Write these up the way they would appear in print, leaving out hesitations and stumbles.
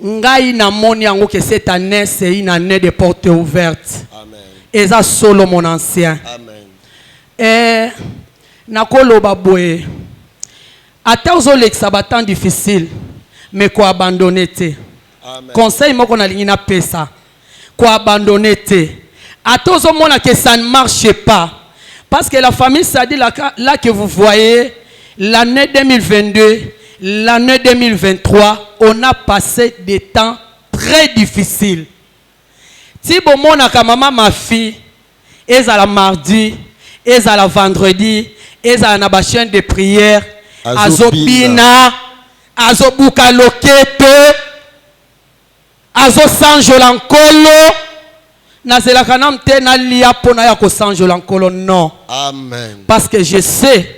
ngai na moni yango que cette année c'est une année de portes ouvertes. Amen. Et ça solo mon ancien. Amen. Et nakoloba boye. Ata ozolekisa battant difficile mais ko abandonner te. Amen. Conseil moko na lingi na pesa. Ko abandonner te. Ata ozomona que ça ne marche pas. Parce que la famille ça dit là que vous voyez l'année 2022, l'année 2023, on a passé des temps très difficiles. Si bon mon maman ma fille, elle a la mardi, elle a la vendredi, elle a la chaîne de prière, azobina, azobuka loketo, azo sanjolankolo, na zela kanam te na lia pona ya ko sanjolankolo non. Amen. Parce que je sais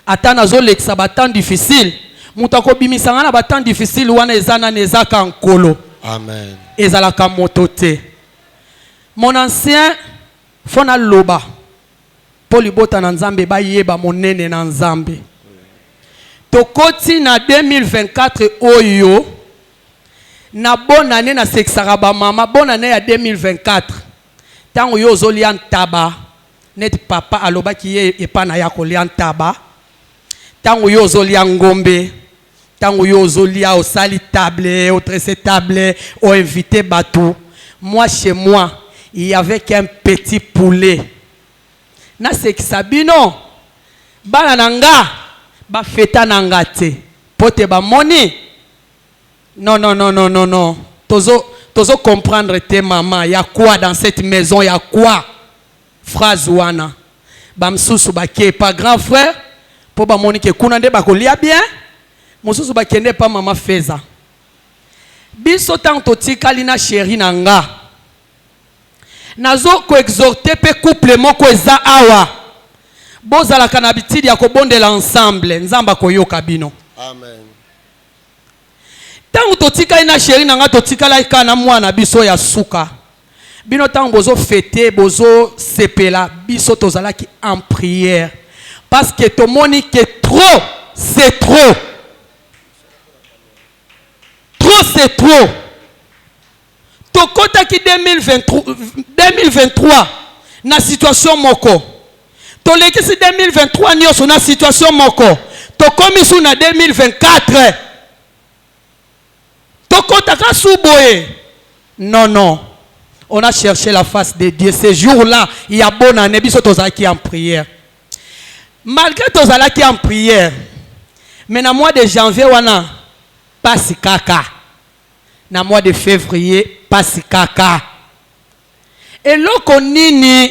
atana zo leksa battant difficile, mutako bimisanga na battant difficile wana ezana nezaka nkolo. Amen. Ezalaka motote. Mon ancien fona loba polibota na nzambe ba yeba monene na nzambe. Tokoti na 2024 oyo na bonne année na sexara ba mama bonne année ya 2024. Tango yo zolia ntaba net papa aloba ki ye epana ya kolia ntaba. Tango yo zolia ngombe, tango yo zolia au sali table, au tressé table, au invité bateau. Moi chez moi, il y avait qu'un petit poulet. Na sexabino bana nanga ba feta nanga te. Pote ba moni. Non. Tozo comprendre tes maman, il y a quoi dans cette maison, il y a quoi? Phrase wana. Bamsusu ba ke pas grand frère pour ba moni ke kuna nde ba kolia bien. Mususu ba kende pa mama feza. Biso tanto tikali na chéri nanga. Nazo ko exhorter pe couple moko eza awa. Bozala kanabitidi ya kobondela ensemble, nzamba koyoka bino. Amen. Tango totika ina chéri nanga totika la kana mwana biso ya suka. Bino tango bozo fêter, bozo sepela, biso tozala ki en prière. Parce que to moni que trop, c'est trop. Trop c'est trop. Tokota ki 2023 na situation moko. Toleki si 2023 nyoso na situation moko. Tokomi su na 2024. Tokota ka suboye. Non. On a cherché la face de Dieu. Ce jour-là, il y a bonne année. Biso tozala ki en prière. Malgré tozala ki en prière. Mais dans le mois de janvier, wana pasi kaka. Dans le mois de février, pasi kaka. Et loko nini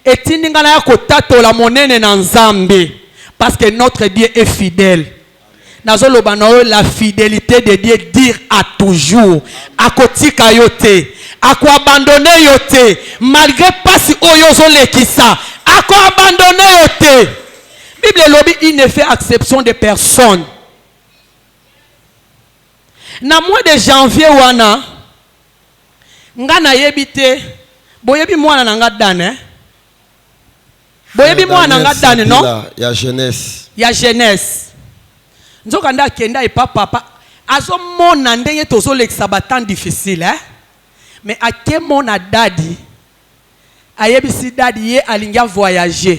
etindingana ya kotato la monene na nzambe. Parce que notre Dieu est fidèle. La fidélité de Dieu dire à toujours. À kotika yote. À quoi abandonner yote. Malgré pas si oyozo lekisa. À quoi abandonner yote. Bible lobby, il ne fait exception de personne. Na mois de janvier wana nga na yebite boyebi mwana na nga dane boyebi mwana nga dane non ya jeunesse nzoka nda kenda e papa azo mona ndenge tozo lekisa battant difficile mais ake mona dadi ayebisi dadi ye alinga voyager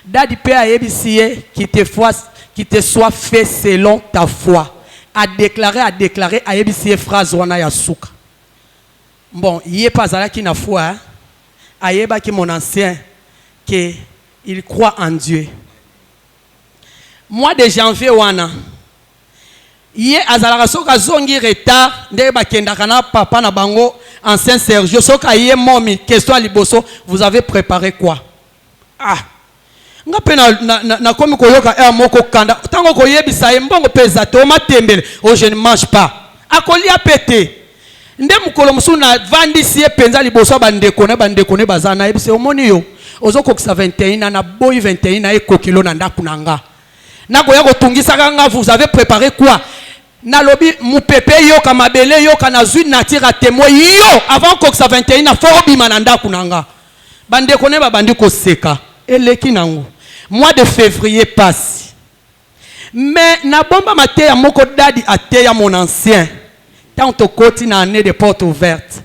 dadi pe ayebisi ye qui te soit fait selon ta foi. À déclarer, à yebisi phrase wana ya souka. Bon, il est pas à qui na foi, à yeba qui mon ancien, que il croit en Dieu. Mois de janvier wana, il est azalaka soka zongi retard, nde ba kenda kana papa na bango ancien Sergio soka yé momi question liboso, vous avez préparé quoi? Nga pe na komi koyoka moko kanda tango koyebisa mbongo pesa te o matembele o je ne mange pas akolia pete nde mukolo musu na vandisi e penza liboso bandeko ne bazana ebise omoni yo ozokokisa 21 na boy 21 na ekokilo na ndaku nanga nako ya kotungisa kanga vous avez préparé quoi na lobi mupepe yo ka mabele yo kana zui na tira témoin yo avant kokisa 21 na fo bima na ndaku nanga bandeko ne ba bandiko seka eleki nango. Mois de février passe. Mais na bomba mateya moko dadi ateya mon ancien. Tant to koti na année de porte ouverte.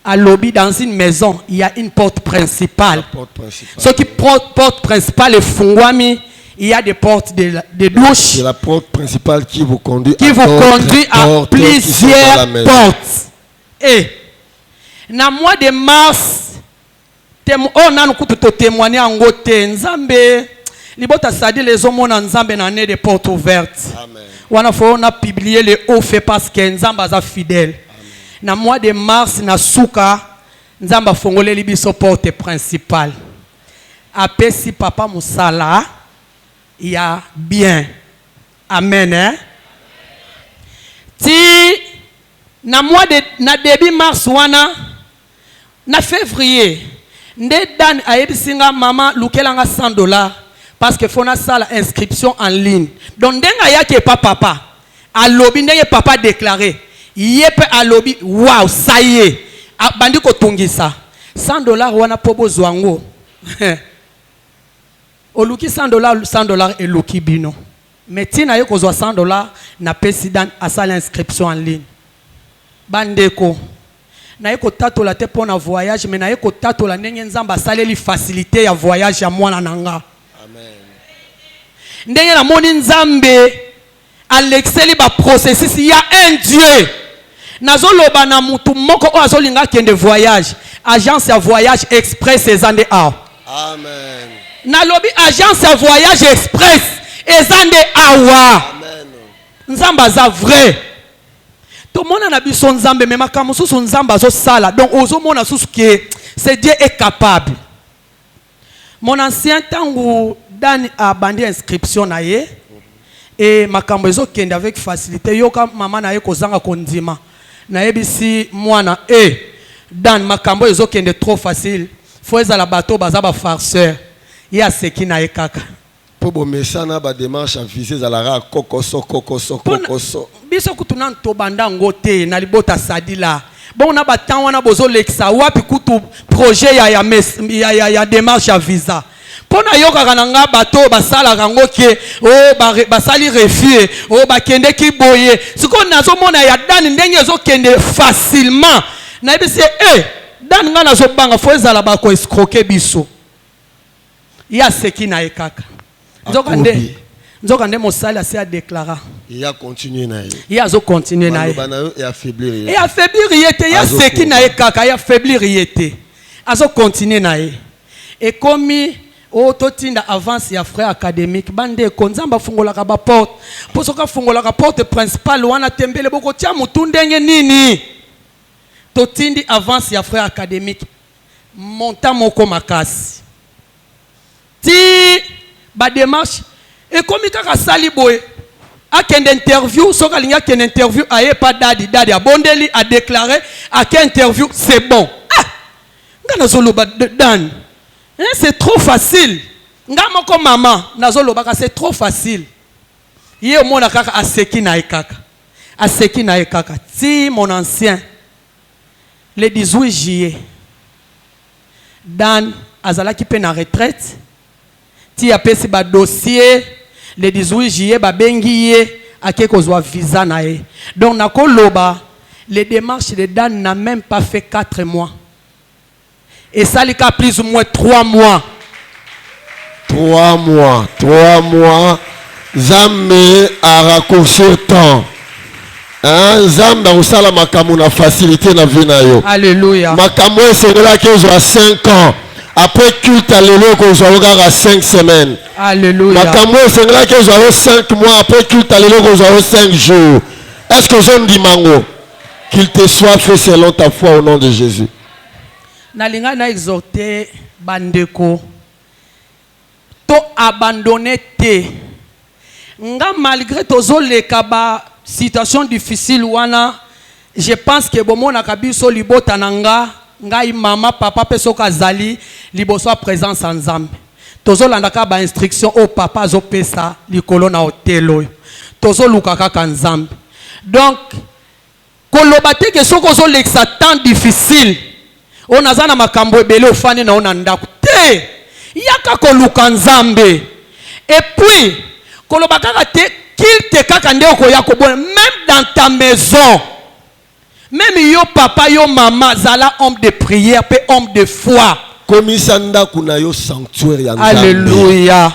À lobby dans une maison, il y a une porte principale. Ce qui porte principale est fungwami, il y a des portes de douche. C'est la porte principale qui vous conduit à plusieurs portes. Et na mois de mars, on a nous témoigner en côté Nzambe. Libota sadi les hommes en Nzambe na année de porte ouverte. Amen. On a publié les hauts faits parce que Nzamba est fidèle. Na mois de mars na suka Nzamba fongole libiso porte principale. Après si papa musala il y a bien. Amen. Hein? Ti na mois de na début mars wana na février nde dan ayebisinga mama lukelanga $100 parce que fona sala inscription en ligne. Donc ndenga yake papa a lobby ndenge papa déclaré yepe a lobby wow ça y est bandi ko tungisa $100 wana pobo zwango oluki $100 eluki bino mais tina yeko zwa $100 na président a sala inscription en ligne bandeko na yeko tatola te pona voyage mais na yeko tatola ndenge Nzamba saleli facilité ya voyage ya mwana nanga. Amen. Ndenge na moni Nzambe alexeli ba processus il y a un Dieu. Nazoloba na mutu moko o azolinga kende voyage agence ya voyage express ezande a. Amen. Na lobi agence ya voyage express ezande awa. Amen. Nzamba za vrai. To mona na biso Nzambe me makambo susu Nzamba zo sala donc ozo mona susu que c'est Dieu est capable. Mon ancien tangu dan a bandi inscription na ye et makambo ezo kende avec facilité yoka mama na ye kozanga kondima na yebisi mwana dan makambo ezo kende trop facile faut ezala bato baza ba farceur ya seki na ye kaka pour bo mesana ba démarche à viser zalara kokoso. Biso kutuna to banda ngote na libota sadila bon na batan wana bozo leksa wapi kutu projet ya démarche à visa pona yoka kananga bato basala kango ke basali refus bakende ki boye siko nazo mona ya dan ndenge zo kende facilement na bise dan nga nazo banga fo ezala ba ko escroquer biso ya seki na ekaka nzoka nde mosali asi a déclara il a continué na ye il a zo continuer na ye et affaiblir yete ya seki na ekaka ya affaiblir yete azo continuer na ye et comme totinda avance ya frère académique bande ko Nzamba fungolaka ba porte posoka fungolaka porte principale wana tembele boko tia mutu ndenge nini totindi avance ya frère académique monta moko makasi ti ba démarche et comme kaka sali boye a ken interview soka linga ken interview aye pas dadi abondeli a déclaré à quel interview c'est bon ngana zoloba dan c'est trop facile ngamo ko maman nazoloba ka c'est trop facile ye mona kaka aseki na ekaka ti mon ancien le 18 juillet dan azalaki pe na retraite ti apesi ba dossier le 18 juillet ba bengi ye ake kozwa visa na ye donc nakoloba les démarches de Dan n'a même pas fait 4 mois et ça lui a plus ou moins 3 mois 3 mois Nzambe a raccourci le temps. Nzambe a usala la makambo na facilité na vie na yo. Alléluia. Makambo c'est là que je 5 ans. Après culte à l'élo que je à 5 semaines. Alléluia. Makambo c'est là que je 5 mois. Après culte à l'élo que je 5 jours. Est-ce que je dis mango? Qu'il te soit fait selon ta foi au nom de Jésus. Nalinga na exhorté bandeko to abandonner te nga malgré tozo le kaba situation difficile wana je pense que bomona kabiso libota nanga ngai mama papa peso kazali liboso présence en Nzambe tozo landaka ba instruction au papa zo pesa likolo na hotelo tozo lukaka ka Nzambe donc koloba te ke soko zo lexa temps difficile on a zana makambo ebele ofani na ona ndako te yaka koluka Nzambe et puis koloba kaka te culte kaka nde okoya kobona. Même dans ta maison, même yo papa yo maman zala homme de prière pe homme de foi. Komisanda kuna yo sanctuaire ya Nzambe. Alléluia.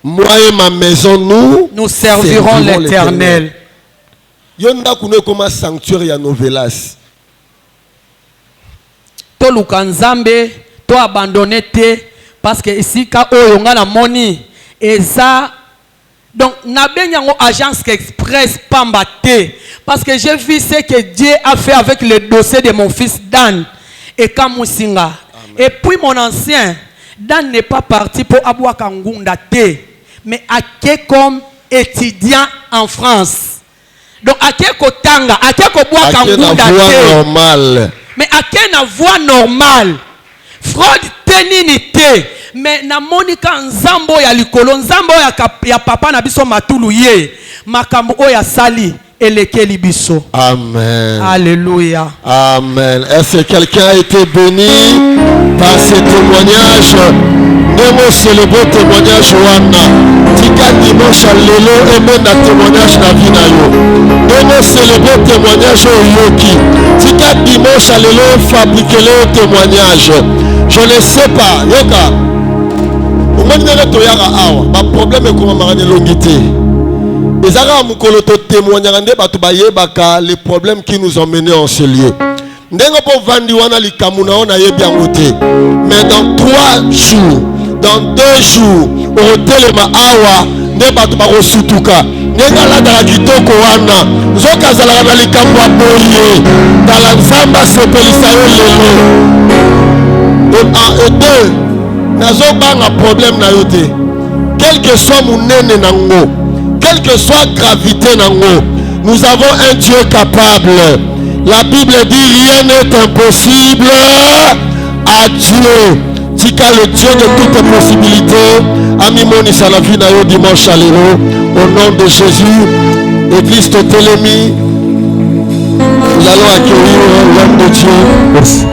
Moi et ma maison nous servirons l'Éternel. Yonda kuna comme sanctuaire ya novelas. To luka Nzambe to abandonner te parce que ici ka oyo nga na moni eza. Donc, n'a pas agence express pambaté. Parce que j'ai vu ce que Dieu a fait avec le dossier de mon fils Dan et Kamusinga. Et puis mon ancien, Dan n'est pas parti pour Abouaka Ngunda Té, mais Aké comme étudiant en France. Donc, Aké Kotanga, Aké Kobouaka Ngunda Té. Normal. Mais Aké na voix normale. Fraude téninité. Mais na monika nzambo ya likolo nzambo ya papa na biso matulu ye makambo oya sali elekeli biso. Amen. Alléluia. Amen. Est-ce que quelqu'un a été béni par ce témoignage? Nemo c'est le beau témoignage wana. Tika dimanche lelo eme na témoignage na vie na yo. Nemo c'est le beau témoignage yoki. Tika dimanche lelo fabriquer le témoignage. Je ne sais pas. Yoka. Ba problème est comment marane longité. Ezara mukolo to témoignande batu bayebaka les problèmes qui nous ont menés en ce lieu. Ndengo po vandi wana likamuna ona yebiango te. Mais dans 3 jours, dans 2 jours, au telema awa ne batu ba rosutuka. Nenga la dala kitoko wana. Zoka zala na likambo aboye. Dala nzamba sepelisa yo lelo. Et 2 nazo banga problème na yote. Quel que soit mon nene nango, quelle que soit gravité nango, nous avons un Dieu capable. La Bible dit rien n'est impossible à Dieu. Tika le Dieu de toutes les possibilités. Ami moni salavi na yo dimanche alelo. Au nom de Jésus, Église Totelemi, nous allons accueillir l'homme de Dieu. Merci.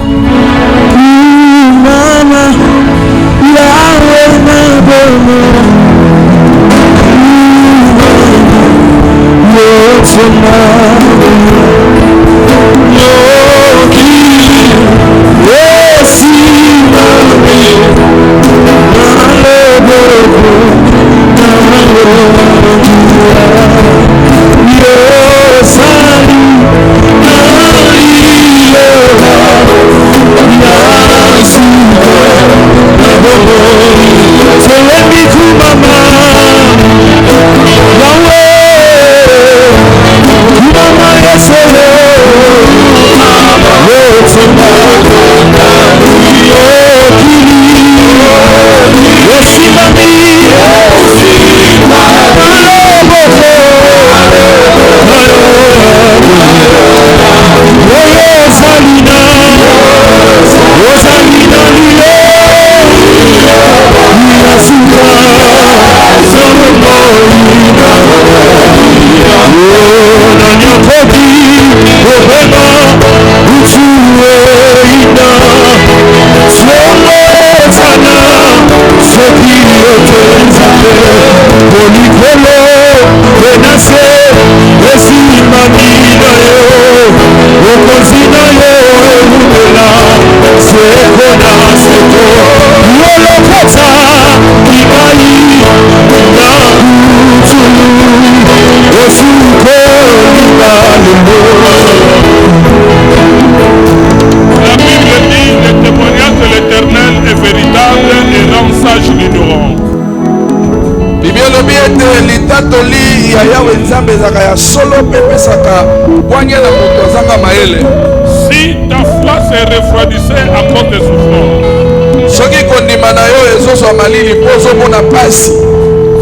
Si ta foi se refroidissait à cause des souffrances,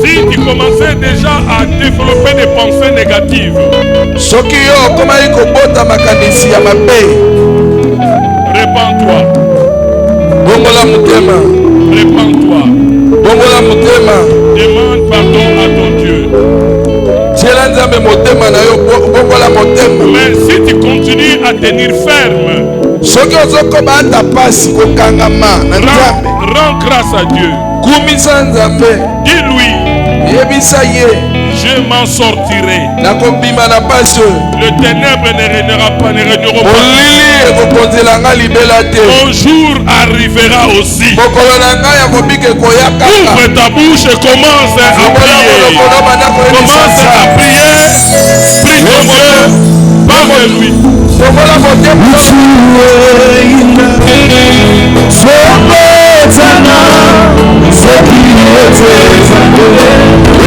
si tu commençais déjà à développer des pensées négatives, répands-toi. Répands-toi. Demande pardon à ton Dieu. Mais si tu continues à tenir ferme, rends grâce à Dieu. Dis-lui, Je m'en sortirai. nakobima na pasi oyo Le ténèbre ne régnera pas, ne régneront pas. molili ekokonzela ngai libela te Mon jour arrivera aussi. mokolo na ngai ya kobika ekoya kaka Ouvre ta bouche et commence à lokola prier. monoko na banda Commence koyebisa à prier. Prie ton Dieu. Parle de lui. tokola motema Sokotana, sokiyotezane,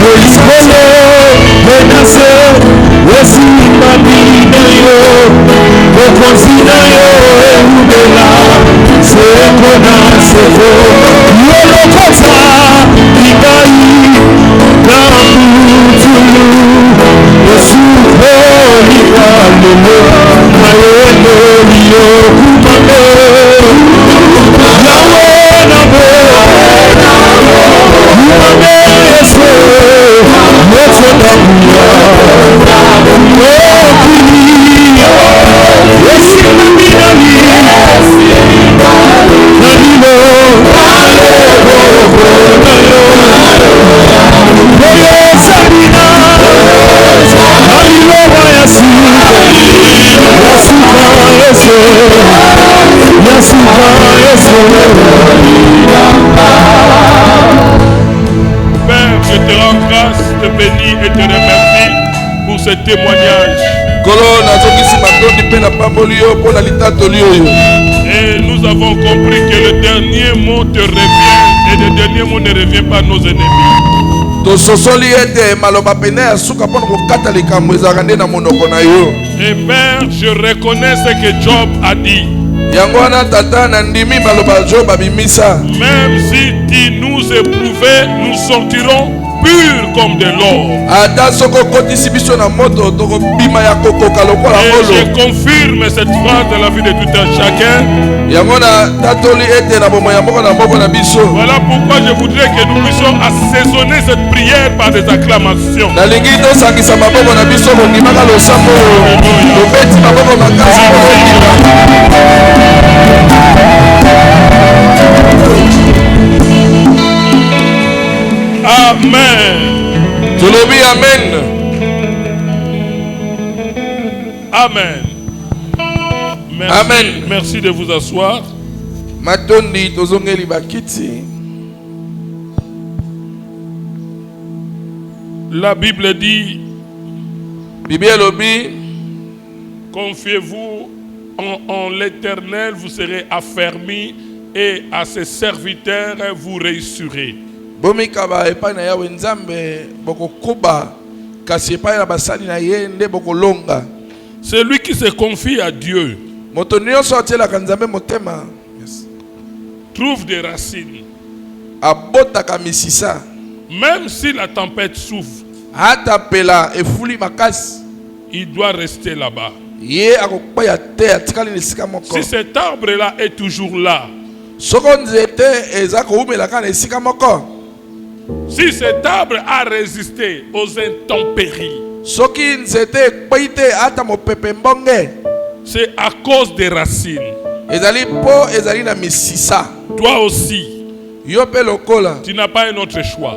olikolo, menase, wesimba bina yo, bokonzi na yo eubela, seko na seko, yolokota, ibai, na mutulu, esuko likalelo, na yeloliyo kumame, Père, je te rends grâce, te bénis et te remercie pour ce témoignage. kolo nazokisi matondi mpe na pamboli yo mpo na litatoli oyo Et nous avons compris que le dernier mot te revient et le dernier mot ne revient pas à nos ennemis. tososoli ete maloba pene ya suka mpo na kokata likambo ezalaka nde na monoko na yo Et Père, je reconnais ce que Job a dit. yango wana tata na ndimi maloba Job abimisa Même si tu nous éprouvais, nous sortirons purs comme de l'or. ata soko okotisi biso na moto tokobima ya kokoka lokola Et ngolo je confirme cette phrase dans la vie de tout un chacun. yango na tatoli ete na bomoi ya moko na moko na biso Voilà pourquoi je voudrais que nous puissions assaisonner cette prière par des acclamations. nalingi tosangisa maboko na biso kondimaka losambo tobeti maboko makasi mpo Amen. tolobi amen Amen. Merci, Amen. merci de vous asseoir. matondi tozongeli bakiti La Bible dit, bibi elobi confiez-vous en l'Éternel, vous serez affermis et à ses serviteurs, vous réussirez. bomikaba epai na yawe nzambe bokokuba kasi epai na basali na ye nde bokolonga Celui qui se confie à Dieu moto nyonso atielaka nzambe motema trouve des racines. abotaka misisa Même si la tempête souffle, atapela efuli makasi il doit rester là-bas. ye akokweya te atikali na esika moko Si cet arbre-là est toujours là, soko nzete eza kowumelaka na esika moko si cet arbre a résisté aux intempéries, soki nzete ekwei te ata mopepe mbonge c'est à cause des racines. ezali mpo ezali na misisa Toi aussi, yo mpe lokola tu n'as pas un autre choix.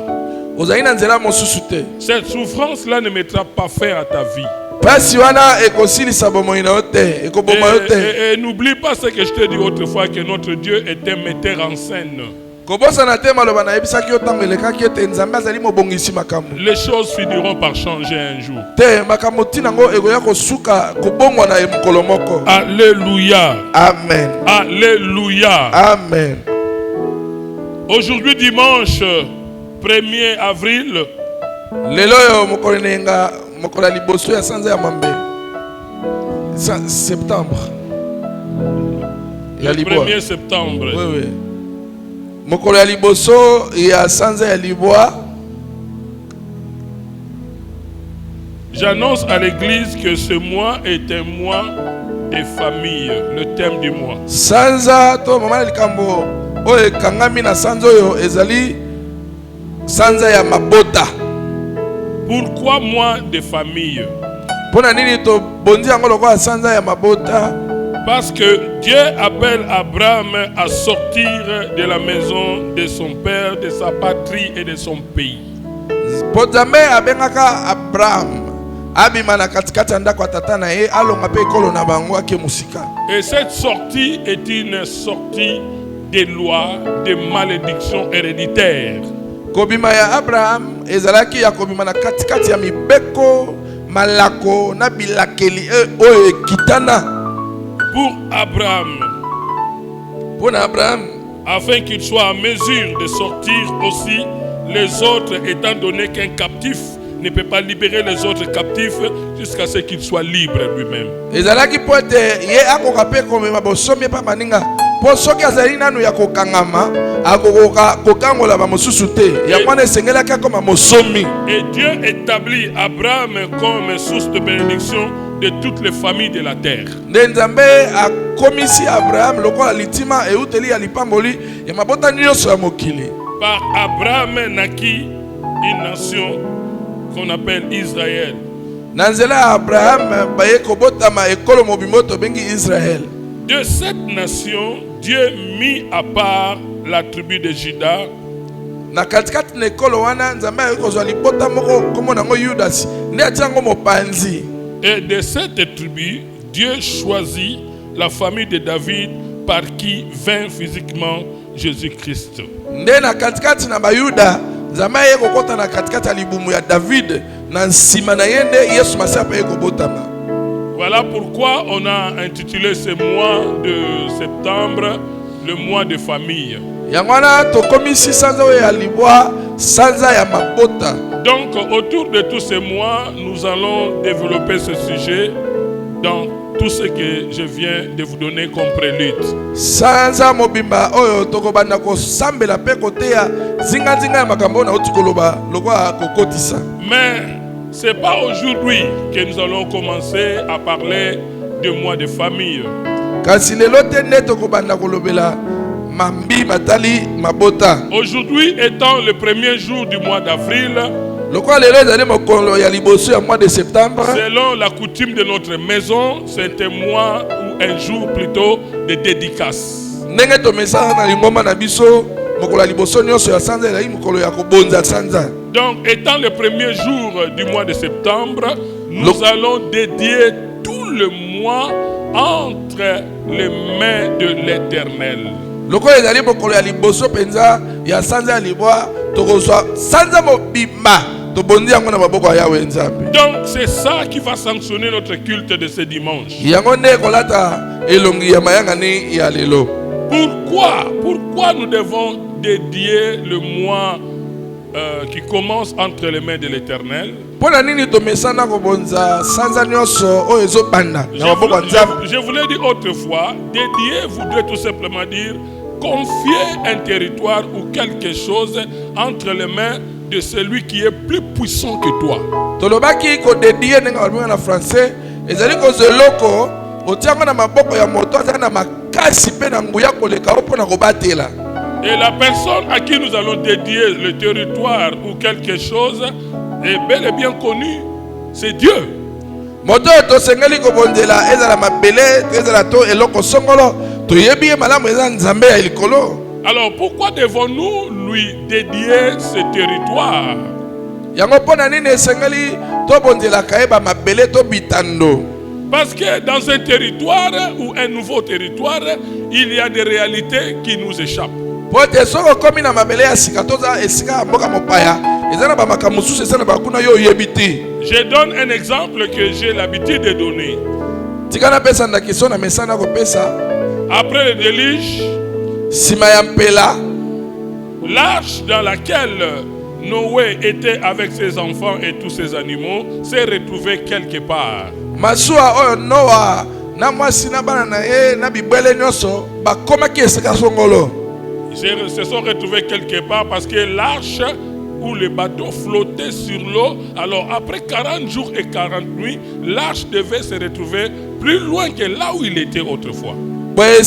ozali na nzela mosusu te Cette souffrance-là ne mettra pas fin à ta vie. mpasi wana ekosilisa bomoi na yo te ekoboma yo te Et n'oublie pas ce que je t'ai dit autrefois, que notre Dieu est un metteur en scène. kobosana te maloba nayebisaki yo ntango elekaki ete nzambe azali mobongisi makambo Les choses finiront par changer un jour. te makambo ntina yango ekoya kosuka kobongwana ye mokolo moko Alléluia. amen Alléluia. amen Aujourd'hui, dimanche 1er avril, lelo oyo mokolo nenga mokolo ya liboso ya sanza ya mambe septembre ya le libwa 1er septembre, oui. mokolo ya liboso ya sanza ya libwa j'annonce à l'église que ce mois est un mois des familles, le thème du mois. sanza to mama na likambo oyo ekangami na sanza oyo ezali sanza ya mabota. Pourquoi mois de famille? Pona nini to bondi yango lokola sanza ya mabota? Parce que Dieu appelle Abraham à sortir de la maison de son père, de sa patrie et de son pays. po Nzambe abengaka Abraham abima na katikati ya ndako ya tata na ye alonga pe ekolo na bango ake musika. Et cette sortie est une sortie des lois, des malédictions héréditaires. Kobima ya Abraham ezalaki ya kobima na katikati ya mibeko malako na bilakeli oyo ekitana. Pour Abraham, Pour Abraham, afin qu'il soit en mesure de sortir aussi les autres, étant donné qu'un captif ne peut pas libérer les autres captifs jusqu'à ce qu'il soit libre lui-même. ezalaki po ete ye akoka pe komema bosomi pa maninga po soki azali nanu ya kokangama akokoka kokangola bamosusu te ya mwana esengelaki akoma mosomi. Et Dieu établit Abraham comme source de bénédiction de toutes les familles de la terre. nde Nzambe akomisi Abraham lokola litima euteli ya lipamboli ya mabota nyonso ya mokili. Par Abraham naquit une nation qu'on appelle Israël. Na nzela ya Abraham baye kobotama ekolo mobimbo tobengi Israël. De cette nation, Dieu mit à part la tribu de Juda. Na katikati na ekolo wana Nzambe akozwa libota moko kombo nango Yudasi nde atia yango mopanzi. Et de cette tribu, Dieu choisit la famille de David par qui vint physiquement Jésus-Christ. Nde na katikati na bayuda Nzambe ye kokota na katikati ya libumu ya David na nsima na ye nde Yesu Masiya pe ekobotama. Voilà pourquoi on a intitulé ce mois de septembre le mois de famille. Yango wana tokomisi sanza oyo ya libwa sanza ya mabota. Donc autour de tous ces mois, nous allons développer ce sujet dans tout ce que je viens de vous donner comme prélude. Sanza mobimba oyo tokobanda kosambela pe koteya zinga ya makambo na otikoloba lokwa kokotisa. Mais c'est pas aujourd'hui que nous allons commencer à parler de mois de famille. Kasi lelo te nde tokobanda kolobela mambi matali mabota. Aujourd'hui étant le premier jour du mois d'avril, lokwa lelo ezali mokolo ya liboso ya mois de septembre. Selon la coutume de notre maison, c'est un mois ou un jour plutôt de dédicace. Ndenge tomesana na lingomba na biso mokolo ya liboso nyonso ya sanza ezali mokolo ya kobonza sanza. Donc étant le premier jour du mois de septembre, nous allons dédier tout le mois entre les mains de l'Éternel. Loko ezali mokolo ya liboso penza ya sanza ya libwa tokozwa sanza mobimba tobondi yango na maboko ya Yawe Nzambe. Donc c'est ça qui va sanctionner notre culte de ce dimanche. Yango nde kolata elongi ya mayangani ya lelo. Pourquoi nous devons dédier le mois qui commence entre les mains de l'Éternel? Je voulais dire autrefois, dédier voudrait tout simplement dire confier un territoire ou quelque chose entre les mains de celui qui est plus puissant que toi. Tolobaki ko dédier na français ezali ko zeloko otianga na maboko ya moto azana makasi pe na nguya koleka opona ko batela. Et la personne à qui nous allons dédier le territoire ou quelque chose est bel et bien connue, c'est Dieu. Moto to sengeli ko bondela ezala mabele ezala to eloko songolo to yebi malamu ezala Nzambe ya likolo. Alors pourquoi devons-nous lui dédier ce territoire? Yango pona nini sengeli to bondela kaeba mabele to bitando. Parce que dans un territoire ou un nouveau territoire, il y a des réalités qui nous échappent. Je donne un exemple que j'ai l'habitude de donner. Après le déluge, l'arche dans laquelle Noé était avec ses enfants et tous ses animaux s'est retrouvée quelque part. Ils se sont retrouvés quelque part parce que l'arche ou le bateau flottait sur l'eau. Alors après 40 jours et 40 nuits, l'arche devait se retrouver plus loin que là où il était autrefois. Et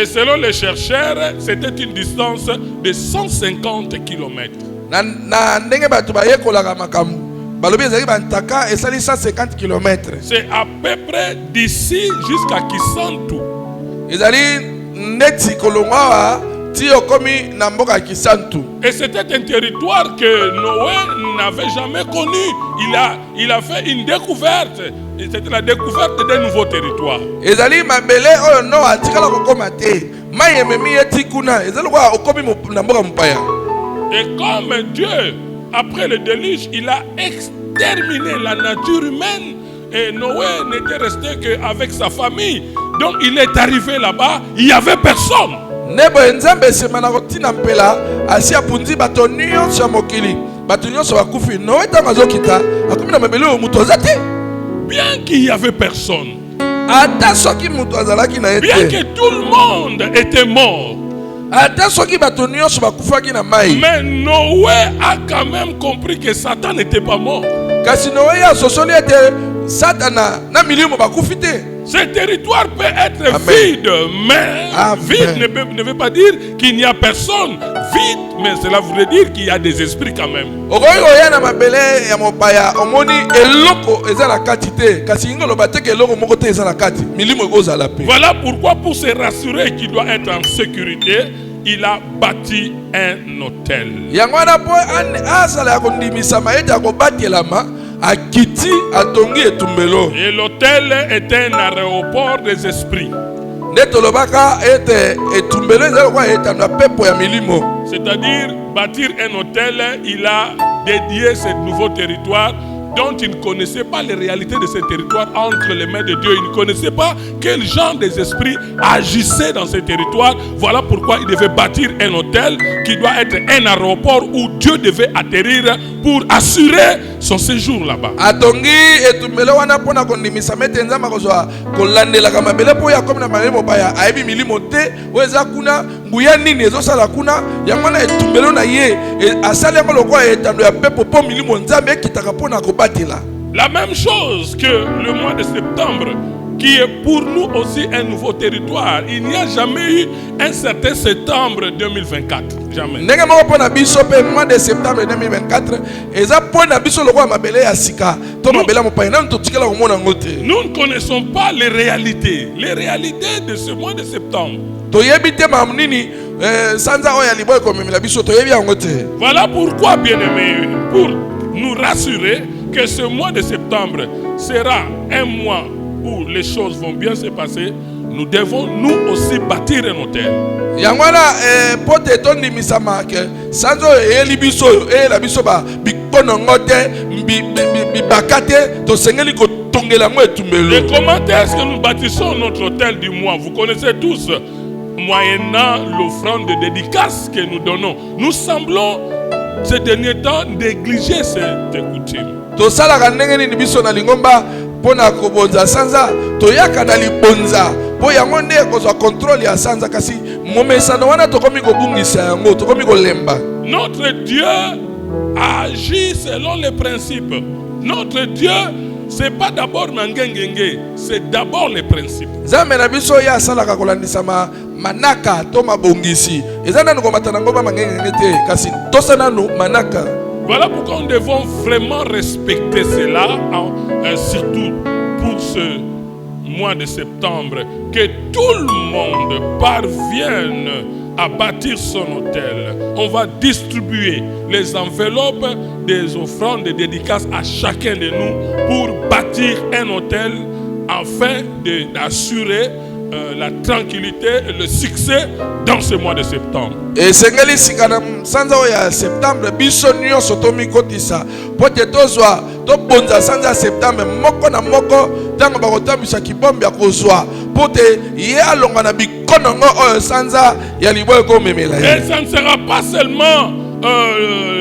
selon les chercheurs, c'était une distance de 150 km. balobi ezali bantaka esali 150 km. C'est à peu près d'ici jusqu'à Kisantu. Ezali neti kolongawa ti okomi na mboka Kisantu. Et c'était un territoire que Noé n'avait jamais connu. Il a fait une découverte. Et c'était la découverte d'un nouveau territoire. Ezali mabele oyo no atikala kokoma te. Mayememi eti kuna ezali kwa okomi na mboka mpaya. Et comme Dieu, après le déluge, il a exterminé la nature humaine. Et Noé n'était resté qu'avec sa famille. Donc il est arrivé là-bas, il n'y avait personne. Nebo nzambe semana kotina mpela asi apunzi bato nyonso ya mokili. Bato nyonso bakufi. Noé ntango azokita akomi na mabele oyo mutu aza te. Bien qu'il n'y avait personne. Ata soki mutu azalaki na ye te. Bien que tout le monde était mort. Ata soki bato nyonso bakufaki na mai. Mais Noé a quand même compris que Satan n'était pas mort. Kasi Noé asosoli ete Satana na milimo bakufi te. Ce territoire peut être Amen. vide, mais Amen. vide ne veut pas dire qu'il n'y a personne. Vide, mais cela voudrait dire qu'il y a des esprits quand même. Okoki oya na mabele ya mopaya omoni eloko eza na kati te. Kasi ingo loba te ke eloko moko te eza na kati. Milimo ekozala pe. Voilà pourquoi, pour se rassurer qu'il doit être en sécurité, il a bâti un hôtel. Yango wana po azala ya kondimisama ete akobatelama akiti atongi etumbelo. Et l'hôtel est un aéroport des esprits. Nde tolobaka ete etumbelo ezali kwa etando ya pepo ya milimo. C'est-à-dire, bâtir un hôtel, il a dédié ce nouveau territoire dont il ne connaissait pas les réalités de ce territoire entre les mains de Dieu. Il ne connaissait pas quel genre des esprits agissaient dans ce territoire. Voilà pourquoi il devait bâtir un hôtel qui doit être un aéroport où Dieu devait atterrir pour assurer son séjour là-bas. Atongi etumbelo wana pona kondimisa mete nzamba kozwa kolandelaka mabele po ya komi na malemo baya ayebi milimo te weza kuna nguya nini ezosala kuna yango na etumbelo na ye asali yango lokola etando ya pepo po milimo nzambe ekitaka pona kobatela. La même chose que le mois de septembre, qui est pour nous aussi un nouveau territoire. Il n'y a jamais eu un certain septembre 2024. Jamais. Ndenge moko pona biso pe mois de septembre 2024 eza pona biso lokola mabele ya sika to mabele ya mopaya nanu totikela komona ngo te. Nous ne connaissons pas les réalités de ce mois de septembre. Toyebi te mamnini sanza oya liboye komemela biso toyebi yango te. Voilà pourquoi, bien-aimés, pour nous rassurer que ce mois de septembre sera un mois où les choses vont bien se passer, nous devons nous aussi bâtir un hôtel. Yangwana pote tondi misama ke sanzo eli biso la biso ba bikono ngote bibakate to sengeli ko tongela ngo etumbelo. Et comment est-ce que nous bâtissons notre hôtel du mois? Vous connaissez tous, moyennant l'offrande de dédicace que nous donnons. Nous semblons ces derniers temps négliger cette coutume. To sala kanenge ni biso na lingomba pona kobonza sanza toyaka na libonza po yango nde kozwa contrôle ya sanza kasi momesano wana tokomi kobungisa yango tokomi kolemba. Notre Dieu agit selon les principes. Notre Dieu, c'est pas d'abord mangengenge, c'est d'abord les principes. Nzambe na biso ya salaka kolandisa manaka to mabongisi eza nanu komata na ngomba mangengenge te kasi tosana no manaka. Voilà pourquoi nous devons vraiment respecter cela, surtout pour ce mois de septembre, que tout le monde parvienne à bâtir son hôtel. On va distribuer les enveloppes des offrandes de dédicaces à chacun de nous pour bâtir un hôtel afin d'assurer la tranquillité et le succès dans ce mois de septembre. Et sengeli sikana sanza ya septembre biso nyonso tomi kotisa pote tozwa to bonza sanza septembre moko na moko tango bakotambisa kibombe ya kozwa pote ye alonga na bikonongo oyo sanza ya liboye ko memela. Et ça ne sera pas seulement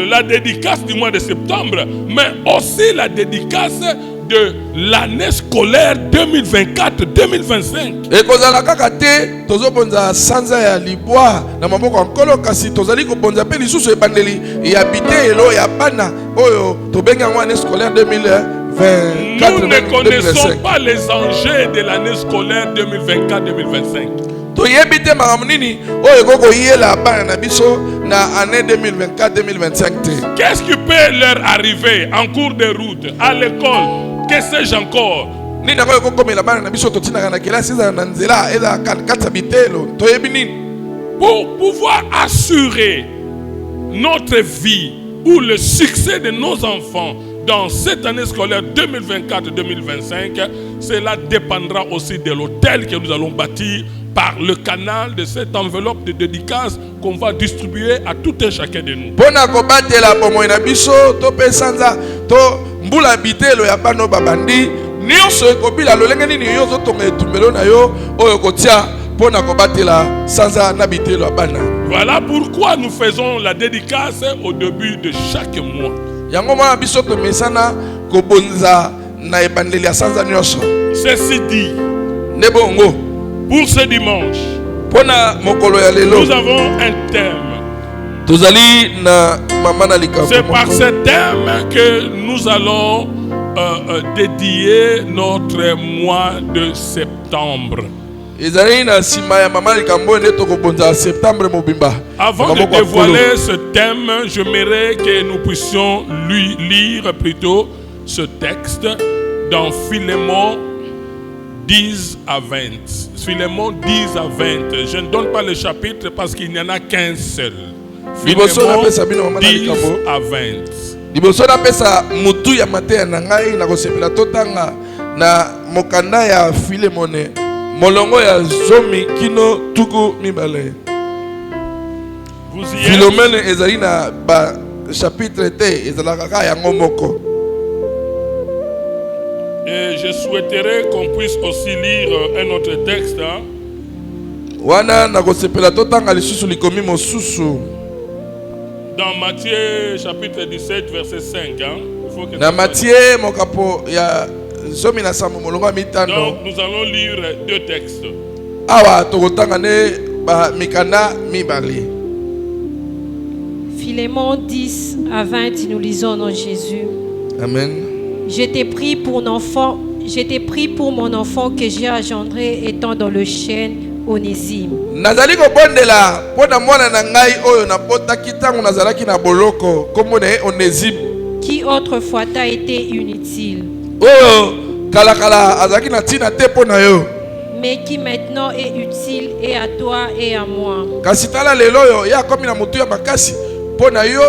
la dédicace du mois de septembre, mais aussi la dédicace de l'année scolaire 2024-2025. Et kozala kaka te tozo bonza sanza ya libwa na maboko nkolo kasi tozali ko bonza pe lisusu ebandeli ya bité elo ya bana oyo tobenga ngo année scolaire 2024. Nous ne connaissons pas les enjeux de l'année scolaire 2024-2025. Toyebi te makambo nini oyo koko yela bana na biso na année 2024-2025. Qu'est-ce qui peut leur arriver en cours de route, à l'école? Que sais-je encore? Pour pouvoir assurer notre vie ou le succès de nos enfants dans cette année scolaire 2024-2025, cela dépendra aussi de l'hôtel que nous allons bâtir par le canal de cette enveloppe de dédicace qu'on va distribuer à tout un chacun de nous. Voilà pourquoi nous faisons la dédicace au début de chaque mois. Ceci dit, pour ce dimanche, nous avons un thème. C'est par ce thème que nous allons dédier notre mois de septembre. Avant de dévoiler ce thème, j'aimerais que nous puissions lire plutôt ce texte dans Philémon 10 à 20. Philémon 10 à 20. Je ne donne pas le chapitre parce qu'il n'y en a qu'un seul. Philémon 10 à 20. Liboso na pesa mutu ya mateya na ngai na kosepela totanga na mokanda ya Filemone molongo ya zomi kino tuku mibale. Philomène ezali na ba chapitre te ezala kaka yango moko. Et je souhaiterais qu'on puisse aussi lire un autre texte. Wana na kosepela totanga lisusu likomi mosusu. Dans Matthieu chapitre 17 verset 5. Il faut que na Matthieu mokapo ya zomi na sambo molongo mitano. Donc nous allons lire deux textes. Awa tokotanga ne ba mikanda mibale. Philémon 10 à 20, nous lisons dans Jésus. Amen. Je t'ai pris pour mon enfant que j'ai engendré étant dans le chêne Onésime. Nazali ko bondela pona mwana na ngai oyo na bota kitango nazalaki na boloko komone Onésime. Qui autrefois t'a été inutile. Oyo kala azalaki na tina te pona yo. Mais qui maintenant est utile et à toi et à moi. Kasi tala lelo yo ya komi na mutu ya makasi pona yo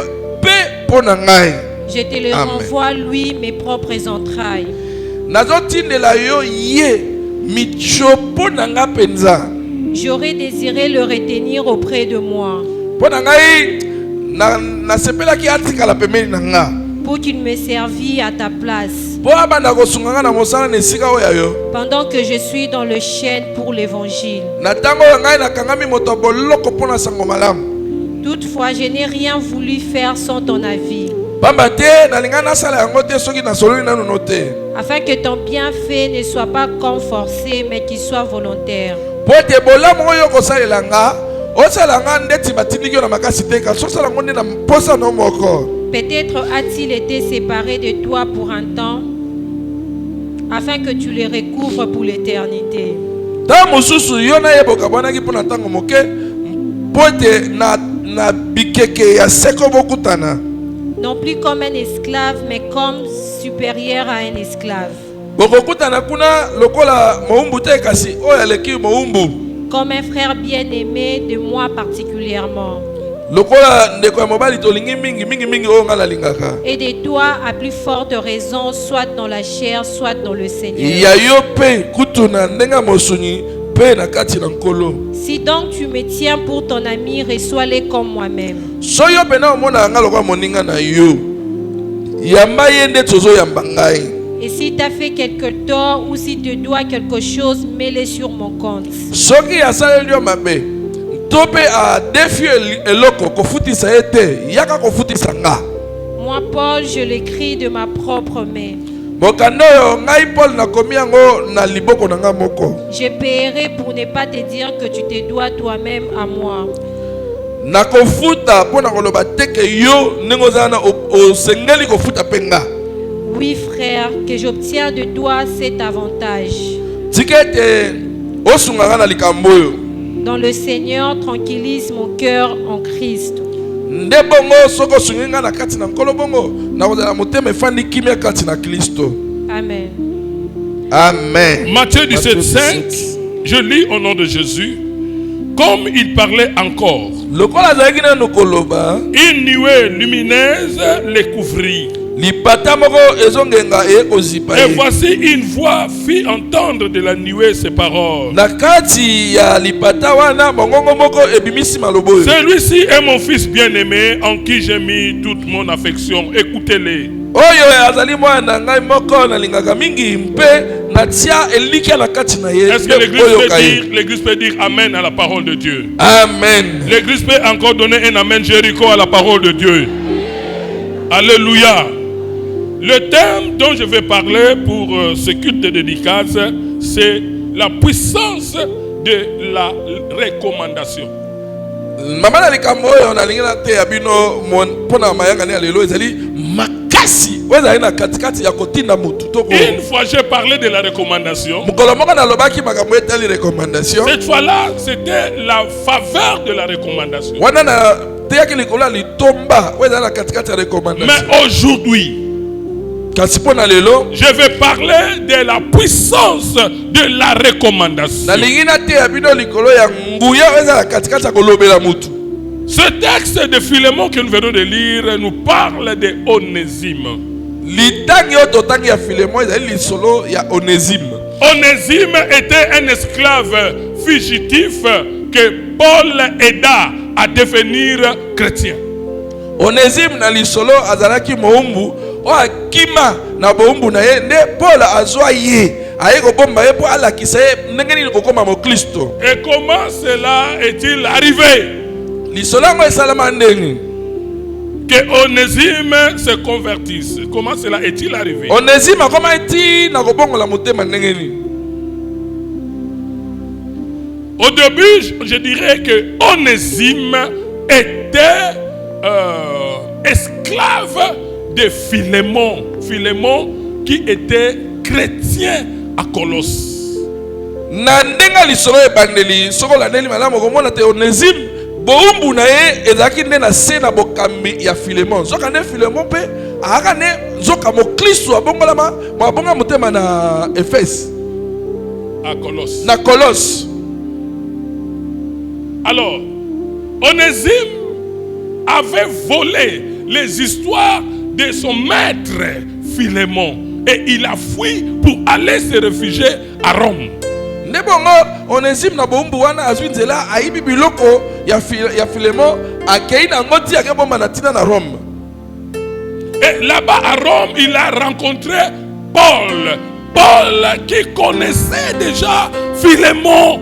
pe pona ngai. Je te le renvoie lui mes propres entrailles. Nazotindela yo ye michopo na nga penza. J'aurais désiré le retenir auprès de moi. Pour qu'il me servît à ta place. Pendant que je suis dans le chêne pour l'évangile. Toutefois, je n'ai rien voulu faire sans ton avis. Afin que ton bienfait ne soit pas comme forcé, mais qu'il soit volontaire. Peut-être a-t-il été séparé de toi pour un temps, afin que tu les recouvres pour l'éternité. Non plus comme un esclave, mais comme supérieur à un esclave. Comme un frère bien-aimé de moi particulièrement. Et de toi à plus forte raison, soit dans la chair, soit dans le Seigneur. Si donc tu me tiens pour ton ami, reçois-les comme moi-même. Et si tu as fait quelque tort ou si tu dois quelque chose, mets-le sur mon compte. Moi, Paul, je l'écris de ma propre main. Je paierai pour ne pas te dire que tu te dois toi-même à moi. Oui, frère, que j'obtiens de toi cet avantage. Dans le Seigneur, tranquillise mon cœur en Christ. nde bongo soko sungenga na kati na nkolo bongo na kozala motema efandi kimia kati na Kristo. Amen. Amen. Matthieu 17, 5, je lis au nom de Jésus. Comme il parlait encore, Lokola azalaki nanu koloba, une nuée lumineuse les couvrit. lipata moko ezongenga ekozipa Et ye. voici une voix fit entendre de la nuée ces paroles. Na kati ya lipata wana mongongo moko ebimisi malobo oyo. Celui-ci est mon fils bien-aimé en qui j'ai mis toute mon affection. Écoutez-les. Oyo azali mwana ngai moko nalingaka mingi mpe natia elikia na kati na ye. Est-ce que l'église peut dire Amen à la parole de Dieu? Amen. L'église peut encore donner un Amen Jéricho à la parole de Dieu. Alléluia. Le thème dont je vais parler pour ce culte de dédicace, c'est la puissance de la recommandation. Mama na likambo oyo nalingi na te ya bino mpona mayanga ne lelo ezali makasi ezali na katikati ya kotinda mutu toko. Une fois j'ai parlé de la recommandation. Mukolo moko nalobaki makambo etali recommandation. Cette fois-là, c'était la faveur de la recommandation. Wana na teyaki likolo litomba ezali na katikati ya recommandation. Mais aujourd'hui, kasi pona lelo je vais parler de la puissance de la recommandation. nalingi na te ya bino likolo ya nguya ezali na katikati ya kolobela mutu. Ce texte de Philémon que nous venons de lire nous parle de Onésime. Litangi oyo totangi ya Philémon ezali lisolo ya Onésime. Onésime était un esclave fugitif que Paul aida à devenir chrétien. Onésime na lisolo azalaki moumbu o akima na boumbu na ye nde Paul azwa ye aye kobomba ye po alakisa ye ndenge nini kokoma mo Kristo. Et comment cela est-il arrivé? Lisolo yango esalama ndenge que Onésime se convertisse. Comment cela est-il arrivé? Onésime akoma eti na kobongola motema ndenge nini? Au début, je dirais que Onésime était esclave de Philémon. Philémon qui était chrétien à Colosse. Na ndenga lisolo ebandeli soko landeli malamu komona te Onésime boumbu na ye ezalaki nde na se na bokambi ya Philémon. Soka nde Philémon pe aaka ne zoka mo Kristo abongolama mo abonga motema na Efes À Colosse. na Colosse. Alors, Onésime avait volé les histoires de son maître Philémon et il a fui pour aller se réfugier à Rome. Nde bongo Onésime na boumbu wana azwi nzela ayibi biloko ya Philémon akei na ngoti ake bomba na tina na Rome. Et là-bas à Rome, il a rencontré Paul. Paul qui connaissait déjà Philémon,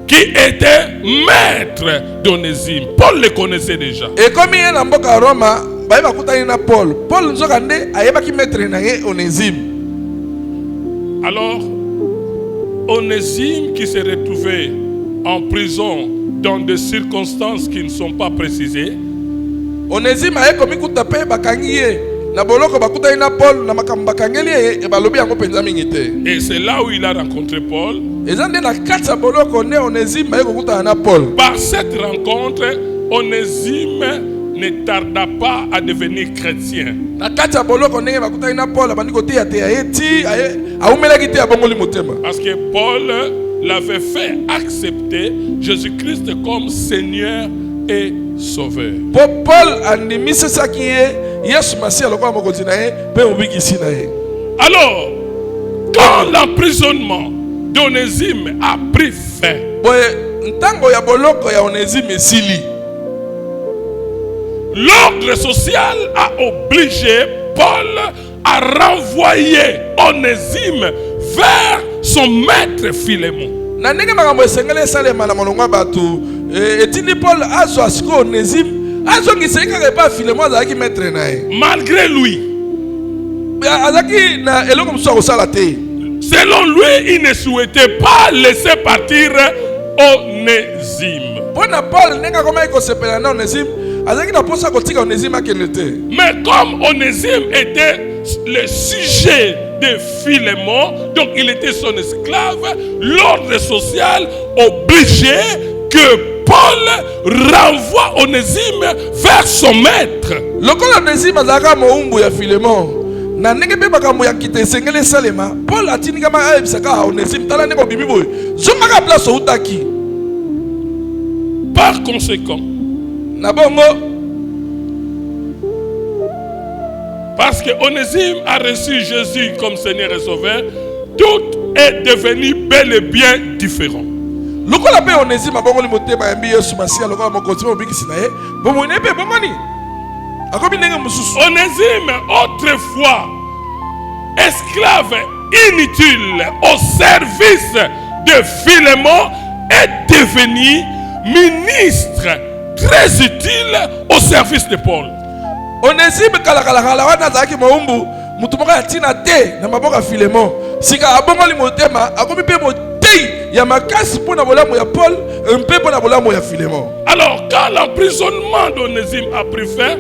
qui était maître d'Onésime. Paul le connaissait déjà. Et comme il est en mboka Roma, ba yeba kutani na Paul. Paul nzoka nde ayebaki maître na ye Onésime. Alors, Onésime qui s'est retrouvé en prison dans des circonstances qui ne sont pas précisées. Onésime aye komi kuta pe bakangi ye na boloko bakutani na Paul na makambo bakangeli ye e balobi yango penza mingi te. Et c'est là où il a rencontré Paul. Eza nde na kati ya boloko nde Onésime aye kokutana na Paul. Par cette rencontre, Onésime ne tarda pas à devenir chrétien. Na kati ya boloko ndenge bakutani na Paul abandi koteya te ye ti aye aumelaki te abongoli motema. Parce que Paul l'avait fait accepter Jésus-Christ comme Seigneur et Sauveur. Po Paul andimisaki ye Yesu Masiya lokola mokonzi na ye pe mobikisi na ye. Alors, quand l'emprisonnement d'Onésime a pris fin, Boye ntango ya boloko ya Onésime esili, l'ordre social a obligé Paul à renvoyer Onésime vers son maître Philémon. na ndenge makambo esengeli esalema na molongo ya bato etindi Paul azwa siko Onésime azongisa kaka epa Philémon azalaki maître na ye. Malgré lui, azalaki na eloko mosusu ya kosala te. selon lui, il ne souhaitait pas laisser partir Onésime. Mpo na Paul ndenge akomaki kosepela na Onésime azalaki na mposa kotika Onésime akende te. Mais comme Onésime était le sujet de Philémon, donc il était son esclave, l'ordre social obligeait que Paul renvoie Onésime vers son maître. Lokola Onésime azaka moumbu ya Philémon. Na ndenge pe makambo ya kite sengele salema. Paul atini kama ayebisaka Onésime tala ndeko bibi boy. Zongaka place outaki. Par conséquent, Na bongo parce que Onésime a reçu Jésus comme Seigneur et Sauveur, tout est devenu bel et bien différent. lokola pe Onésime abongoli motema ya mbi Yesu Masiya lokola mokonzi mobikisi na ye. Bomoni pe bomoni. Akomi ndenge mususu. Onésime, autrefois esclave inutile au service de Philémon, est devenu ministre très utile au service de Paul. Onésime kala wana azalaki moumbu mutu moko ya tina te na maboko ya Philémon. Sika abongoli motema akomi pe motei ya makasi mpona bolamu ya Paul mpe mpona bolamu ya Philémon. Alors, quand l'emprisonnement d'Onésime a pris fin,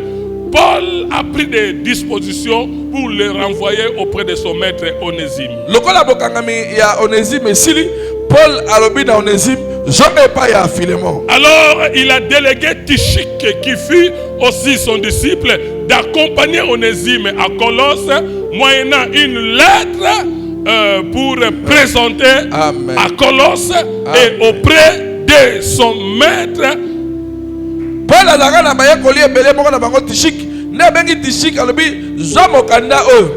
Paul a pris des dispositions pour le renvoyer auprès de son maître Onésime. Lokola bokangami ya Onésime esili, Paul alobi na Onésime jamais pas ya Philémon. Alors, il a délégué Tychique, qui fut aussi son disciple, d'accompagner Onésime à Colosse, moyennant une lettre pour présenter Amen. à Colosse et auprès de son maître. Paul azalaka na bayekoli ebele moko na bango Tychique. Ne bengi Tychique alobi zwa mokanda oyo.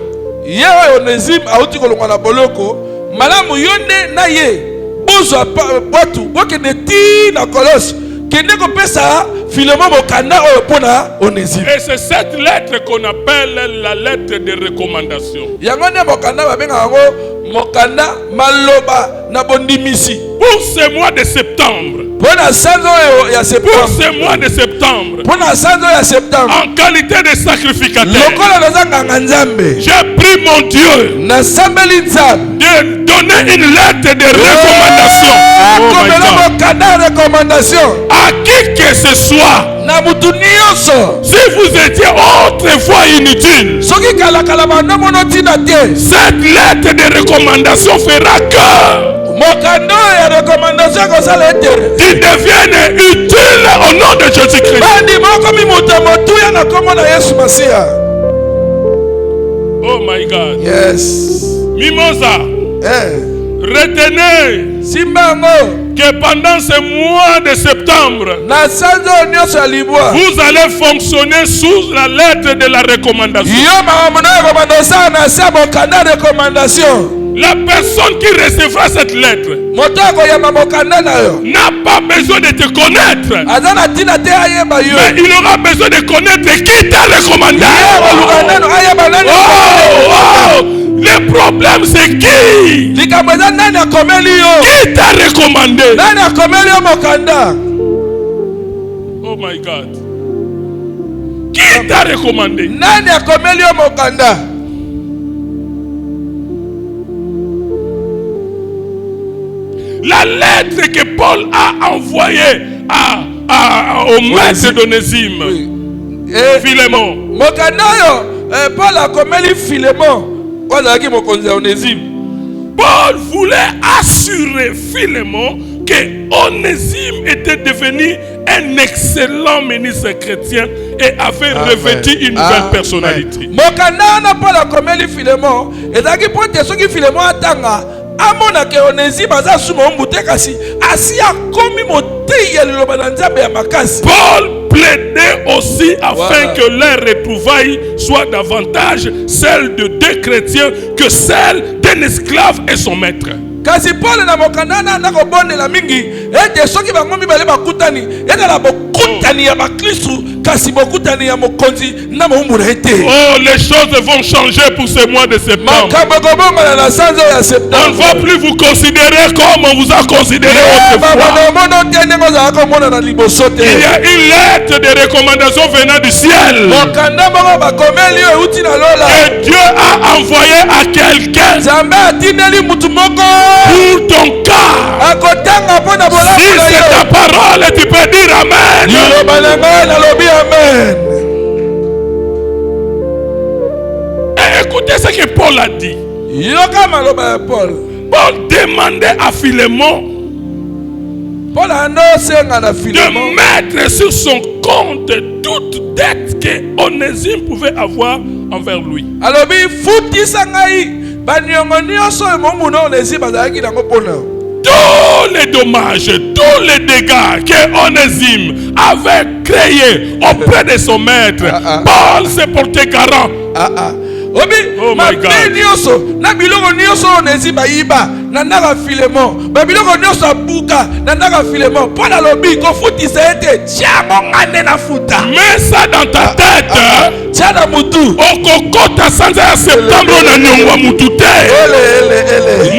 Ye oyo Onésime auti kolongwa na boloko, malamu yonde na ye. Bozwa batu bokende ti na Colosse. Kende kopesa Philémon mokanda oyo pona Onésime. Et c'est cette lettre qu'on appelle la lettre de recommandation. Yango ne mokanda babenga yango mokanda maloba na bondimisi. Pour ce mois de septembre, Pona sanzo ya pour septembre. ce mois de septembre, Pona sanzo ya septembre. en qualité de sacrificateur, Lokola nazanga nzambe. j'ai pris mon Dieu Na sambeli nzambe. de donner une lettre de recommandation. Oh my Komela God. mokanda recommandation. À qui que ce soit, Na mutu nyonso. si vous étiez autrefois inutile, Soki kala banda mono tina te. cette lettre de recommandation fera que Mokanda ya recommandation kosala ete. tu deviennes utile au nom de Jésus-Christ. Bandi moko mi mutu motuya na kombo na Yesu Masiya. Oh my God. Yes. Mimosa, retenez Simba ngo. que pendant ce mois de septembre, Na sanzo nyonso ya libwa. vous allez fonctionner sous la lettre de la recommandation. Yo makambo na recommandation na sa mokanda recommandation. La personne qui recevra cette lettre Moto akoyamba mokanda na yo. n'a pas besoin de te connaître, Aza na tina te ayeba yo. mais il aura besoin de connaître qui t'a recommandé. Oluka nano ayeba nani. Oh, oh. Le problème c'est qui? Likambo eza nani akomeli yo. Qui t'a recommandé? Nani akomeli yo mokanda. Oh my God. Qui t'a recommandé? Nani akomeli yo mokanda. La lettre que Paul a envoyée au maître d'Onésime, Philémon, Mokanda yo Paul akomeli Philémon. Ozalaki mokonzi ya Onésime. Paul voulait assurer Philémon que Onésime était devenu un excellent ministre chrétien et avait revêtu une nouvelle personnalité. Mokanda na Paul akomeli Philémon. Ezalaki pote soki Philémon atanga amona ke Onésime aza suma mbute kasi asi akomi motei ya liloba na Nzambe ya makasi. Paul plaidait aussi afin que leur retrouvaille soit davantage celle de deux chrétiens que celle d'un esclave et son maître. Kasi Paul na mokanda na kobondela mingi ete soki bango mibale bakutani ezala bokutani ya bakristu kasi bokutani ya mokonzi na moumbu na ete. Oh, les choses vont changer pour ce mois de septembre. Makambo kobongana na sanzo ya On ne septembre. va plus vous considérer comme on vous a considéré autrefois. Bamono te ndenge ozalaka komona na liboso te. Il y a une lettre de recommandation venant du ciel. Mokanda moko bakomeli oyo euti na lola. Et Dieu a envoyé à quelqu'un Nzambe atindeli mutu moko pour ton cas. akotanga mpo na Si bolamu na c'est yo. ta parole, tu peux dire Amen. Liloba na ngai nalobi amen. Et écoutez ce que Paul a dit. Yoka maloba ya Paul. Paul demandait à Philémon de mettre sur son compte toute dette que Onésime pouvait avoir envers lui. Tous les dommages, tous les dégâts que Onésime avait créés auprès de son maître, Paul s'est porté garant. Oh my God. Na biloko nyonso Onésime ayiba nandaka Filemon babiloko nyonso abuka nandaka Filemon Paul alobi kofutisa ete tiango ngane na futa. Mets ça dans ta tête. Tia na mutu okokota sanza ya septembre na nyongwa mutu te.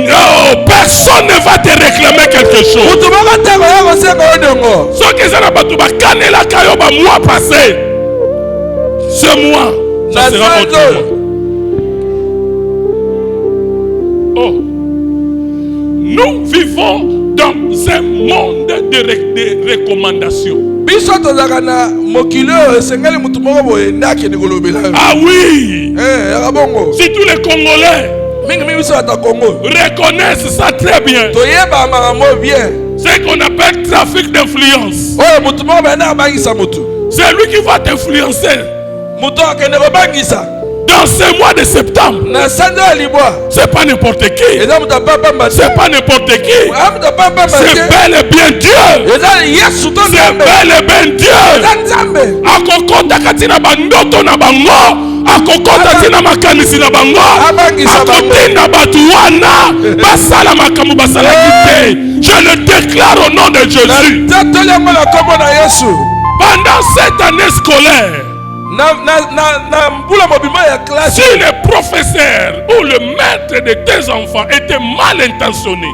Non, personne ne va te réclamer quelque chose. Mutu moko te koya kosenga odongo. Soki eza na bato bakanelaka yo ba mois passé, ce mois ça sera autre mois. Oh. Nous vivons dans un monde de recommandations. Ah oui. Si tous les Congolais reconnaissent ça très bien, c'est qu'on appelle trafic d'influence. C'est lui qui va t'influencer. Dans ce mois de septembre, c'est pas n'importe qui. C'est pas n'importe qui. C'est bel et bien Dieu. C'est bel et bien Dieu. Akokota katina bandoto na bango. Akokota tina makanisi na bango. Akotinda batu wana. Basala makamu basala kite. Je le déclare au nom de Jésus. Pendant cette année scolaire, si le professeur ou le maître de tes enfants était mal intentionné,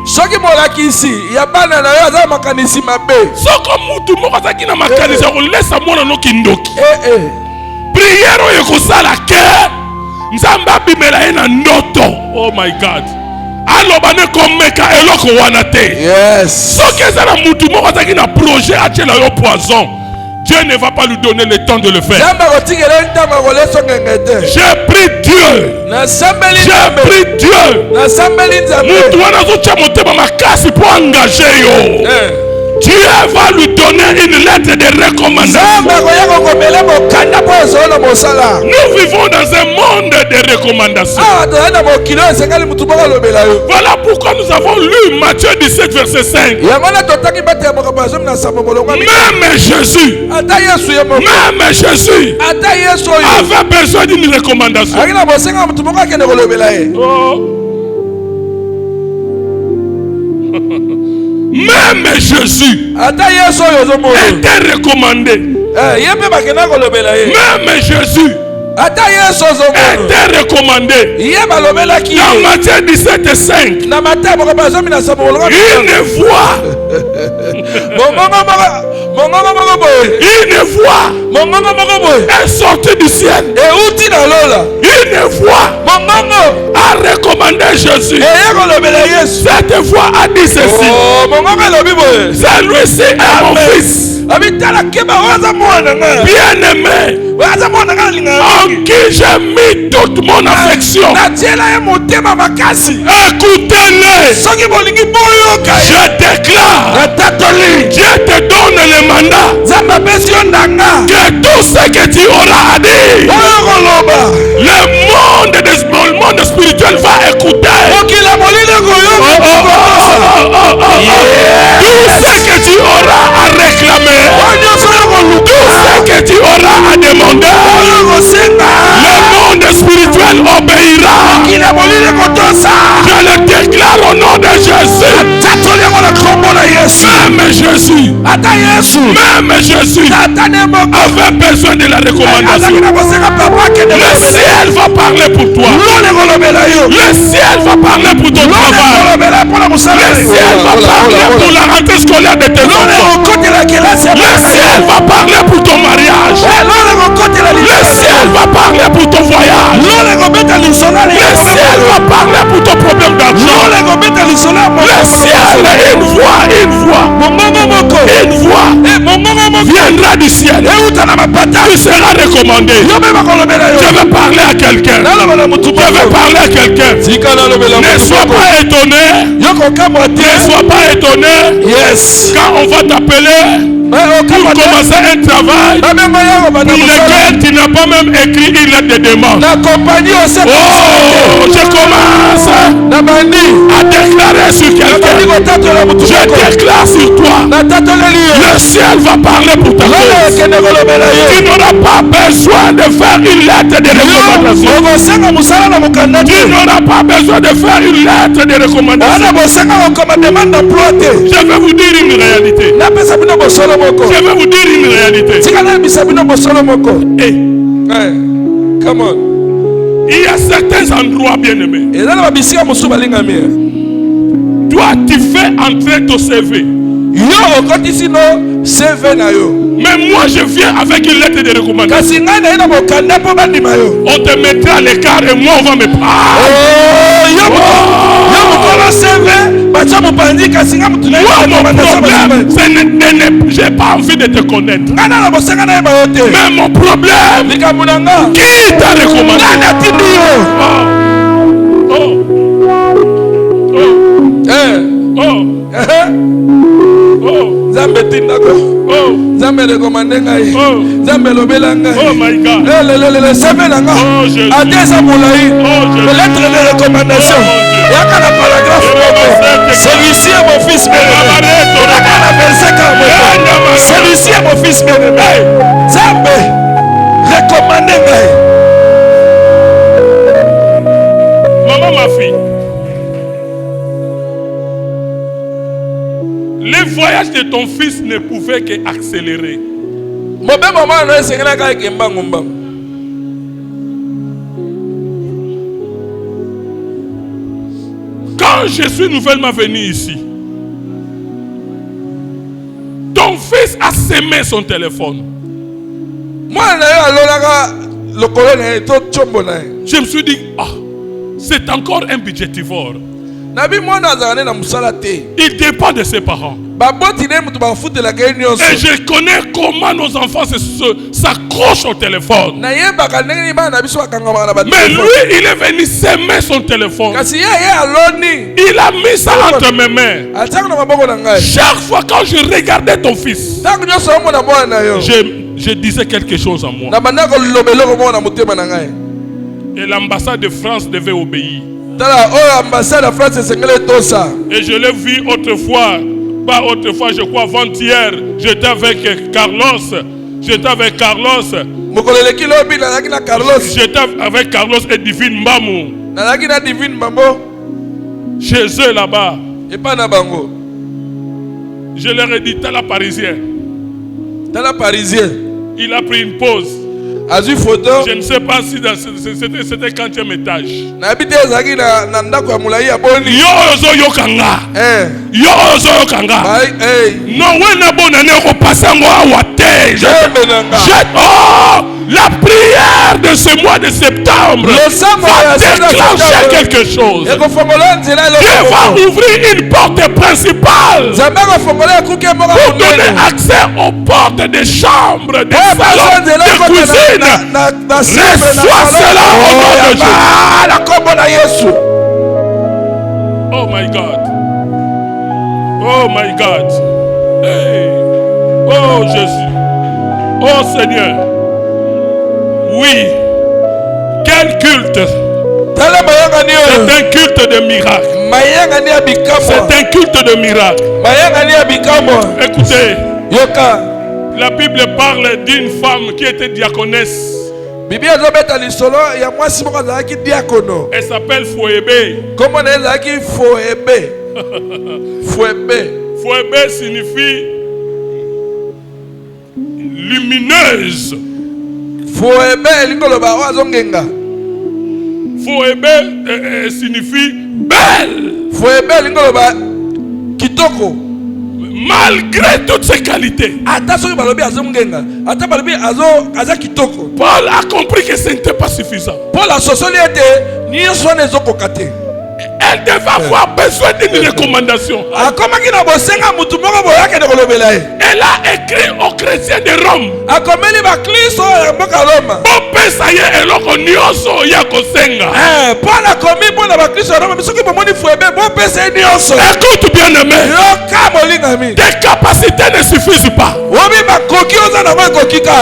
oh my God. Yes. Dieu ne va pas lui donner le temps de le faire. J'ai pris Dieu. J'ai pris Dieu. Dieu va lui donner une lettre de recommandation. Nous vivons dans un monde de recommandations. Voilà pourquoi nous avons lu Matthieu 17 verset 5. Même Jésus avait besoin d'une recommandation. Oh. Même Jésus était recommandé. Même Jésus était recommandé. Dans Matthieu 17 5, une voix est sortie du ciel. Une voix a recommandé Jésus. Cette voix a dit ceci: celui-ci est mon fils bien-aimé, en qui j'ai mis toute mon affection. Écoutez-le. Je déclare, Dieu te donne le mandat que tout ce que tu auras à dire, le monde spirituel va écouter. Tout ce que tu auras à réclamer, tout ce que tu auras à demander, le monde spirituel obéira. Je le déclare au nom de Jésus. Même Jésus avait besoin de la recommandation. Le ciel va parler pour toi. Le ciel va parler pour ton travail. Le ciel va parler pour la rentrée scolaire de tes enfants. Le ciel va parler pour ton mariage. Le ciel va parler pour ton voyage. Le ciel va parler pour ton problème d'argent. Le ciel, une voix viendra du ciel. Tu seras recommander. Je vais parler à quelqu'un. Je vais parler à quelqu'un. Ne sois pas étonné. Ne sois pas étonné. Yes. Quand on va t'appeler pour commencer un travail pour lequel tu n'as pas même écrit une lettre de demande. Oh, je commence à déclarer sur quelqu'un. Je déclare sur toi. Le ciel va parler pour ta cause. Tu n'auras pas besoin de faire une lettre de recommandation. Tu n'auras pas besoin de faire une lettre de recommandation. Je vais vous dire une réalité. Je vais vous dire une réalité. Come on. Il y a certains endroits bien aimés. Toi, tu fais entrer ton CV. Mais moi, je viens avec une lettre de recommandation. On te mettra à l'écart et moi, on va me parler. Moi, mon problème, j'ai pas envie de te connaître. Mais mon problème, qui t'a recommandé? Zambe tindako. Zambe recommandé ngai. Zambe lobela ngai. Oh my God. Le sebe nanga. Adesa moulai. Lettre de recommandation. Yaka la paragraphe. Celui-ci est mon fils bien-aimé. Yaka la verset 40. Celui-ci est mon fils bien-aimé. Zambe recommandé ngai. Maman, ma fille. Les voyages de ton fils ne pouvaient qu'accélérer. Quand je suis nouvellement venu ici, ton fils a semé son téléphone. Je me suis dit, c'est encore un budgétivore. Il dépend de ses parents. Et je connais comment nos enfants s'accrochent au téléphone. Mais lui, il est venu s'aimer son téléphone. Il a mis ça entre mes mains. Chaque fois quand je regardais ton fils, je disais quelque chose en moi. Et l'ambassade de France devait obéir. Et je l'ai vu autrefois, pas autrefois, je crois avant-hier, j'étais avec Carlos. J'étais avec Carlos et Divine Mbamou. Chez eux là-bas. Je leur ai dit, t'as la Parisien. Il a pris une pause. Je ne sais pas si c'était 40e étage. Yozo Yokanga. Yozo Yokanga. Non, ouais, n'a bon année au passé moi la prière de ce mois de septembre va déclencher quelque chose. Dieu va ouvrir une porte principale pour donner accès aux portes des chambres, des salons, des cuisines. Reçois cela au nom de Jésus. Oh my God. Oh my God. Hey. Oh Jésus. Oh Seigneur. Oui. Quel culte. C'est un culte de miracle. C'est un culte de miracle. Écoutez. La Bible parle d'une femme qui était diaconesse. Elle s'appelle Foébé. Foébé signifie lumineuse. Foébé signifie belle. Malgré toutes ses qualités, Paul a compris que ce n'était pas suffisant. Elle devait avoir besoin d'une recommandation. Elle a écrit aux chrétiens de Rome. Écoute bien aimé. Tes capacités ne suffisent pas.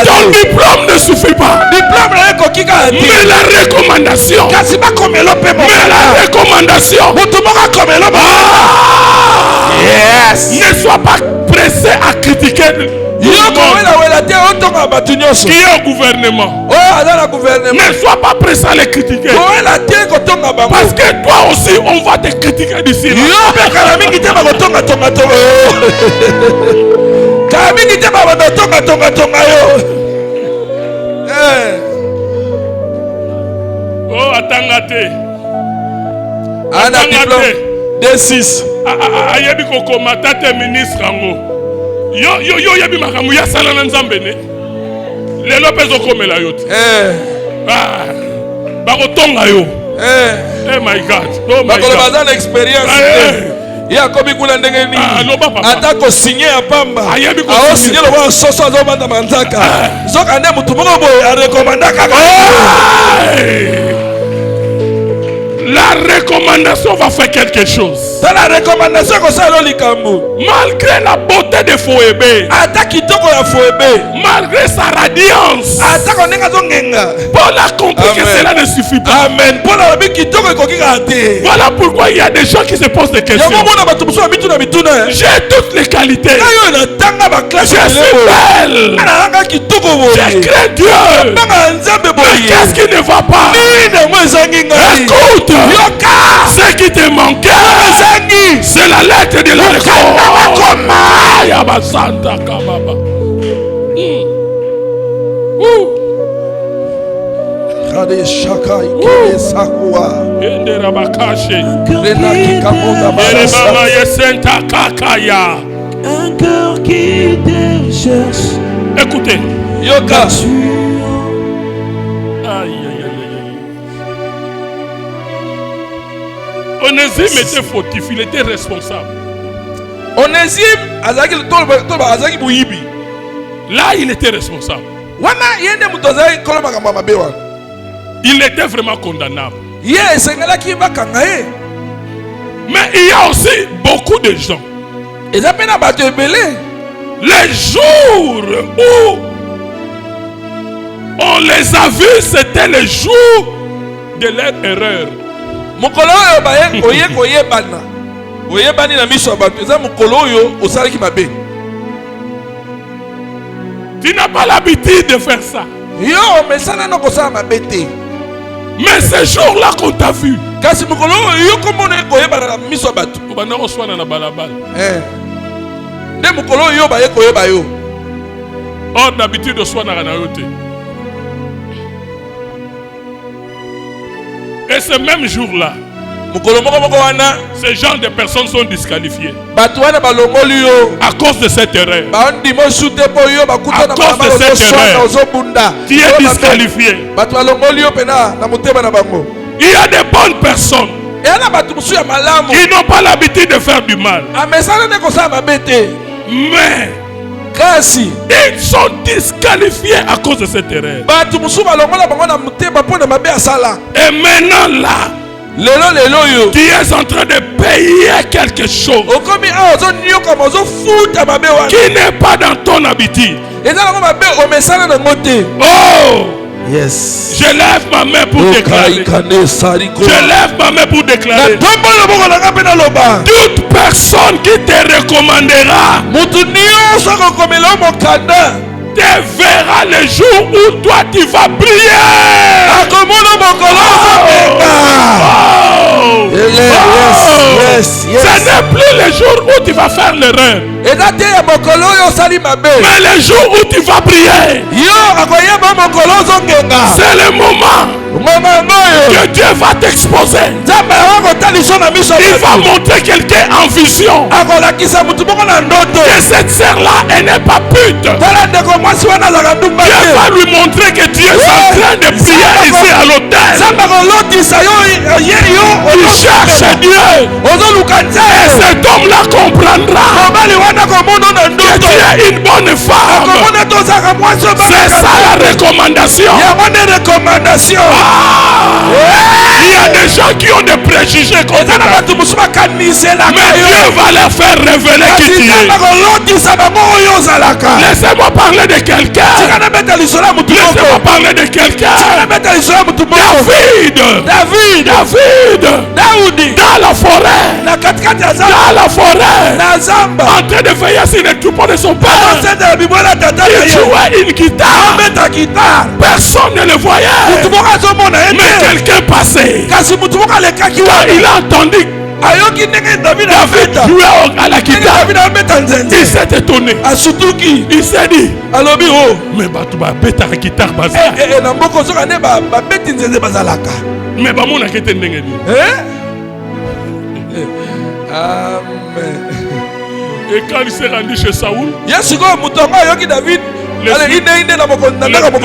Ton diplôme ne suffit pas. Mais la recommandation. Mais la recommandation. Yes. Ne sois pas pressé à critiquer qui est au gouvernement. Ne sois pas pressé à les critiquer. Parce que toi aussi on va te critiquer d'ici. Oh, attendez. Ana diplôme D6. Ayebi kokoma tate ministre ango. Yo yebi makambo ya sala na nzambe ne. Lelo pezo komela yo te. Bakotonga yo. Oh my God. Oh my God. Bazana expérience. Ya komi kula ndenge nini? Atako signer ya pamba. Ao signer lo ba soso zo banda manzaka. Zoka nde mutu moko boye a recommandaka. La recommandation va faire quelque chose. La recommandation malgré la beauté de Foébé, malgré sa radiance, pour la compliquer, cela ne suffit pas. Amen. Voilà pourquoi il y a des gens qui se posent des questions. J'ai toutes les qualités. Je suis belle. Je crains Dieu. Mais qu'est-ce qui ne va pas? Écoute, ce qui te manquait, c'est la lettre de la un cœur qui te cherche. Écoutez, Yoka. Onésime était fautif, il était responsable. Onésime, là, il était responsable. Il était vraiment condamnable. Mais il y a aussi beaucoup de gens. Les jours où on les a vus, c'était les jours de leur erreur. Tu n'as pas l'habitude de faire ça. Mais ce jour-là qu'on t'a vu, or d'habitude de soi. Et ce même jour-là, ces genre de personnes sont disqualifiées à cause de cette erreur. À cause de cette erreur, tu es disqualifié. Il y a des bonnes personnes qui n'ont pas l'habitude de faire du mal. Mais ils sont disqualifiés à cause de cette erreur. Et maintenant là, tu es en train de payer quelque chose qui n'est pas dans ton habitude. Oh! Yes. Je lève ma main pour déclarer. Je lève ma main pour déclarer. Toute personne qui te recommandera te verra le jour où toi tu vas briller. Ce n'est plus le jour où tu vas faire l'erreur, mais le jour où tu vas briller. C'est le moment que Dieu va t'exposer. Il va montrer quelqu'un en vision. Que cette sœur-là, elle n'est pas pute. Dieu va lui montrer que Dieu est en train de prier ici à l'hôtel. Il cherche Dieu. Et cet homme-là comprendra que tu es une bonne femme. C'est ça la recommandation. Il y a des gens qui ont des préjugés contre toi. Mais Dieu va leur faire révéler qui tu es. Laissez-moi parler de quelqu'un. Laissez-moi parler de quelqu'un. David. Dans la forêt. En train de veiller sur les troupeaux de son père. Il jouait une guitare. Personne ne le voyait. Mais quelqu'un passait. Quand il a entendu David jouait à la guitare, il s'est étonné. Il s'est dit, mais tu vas péter la guitare. Mais mon Amen. Et quand il s'est rendu chez Saoul,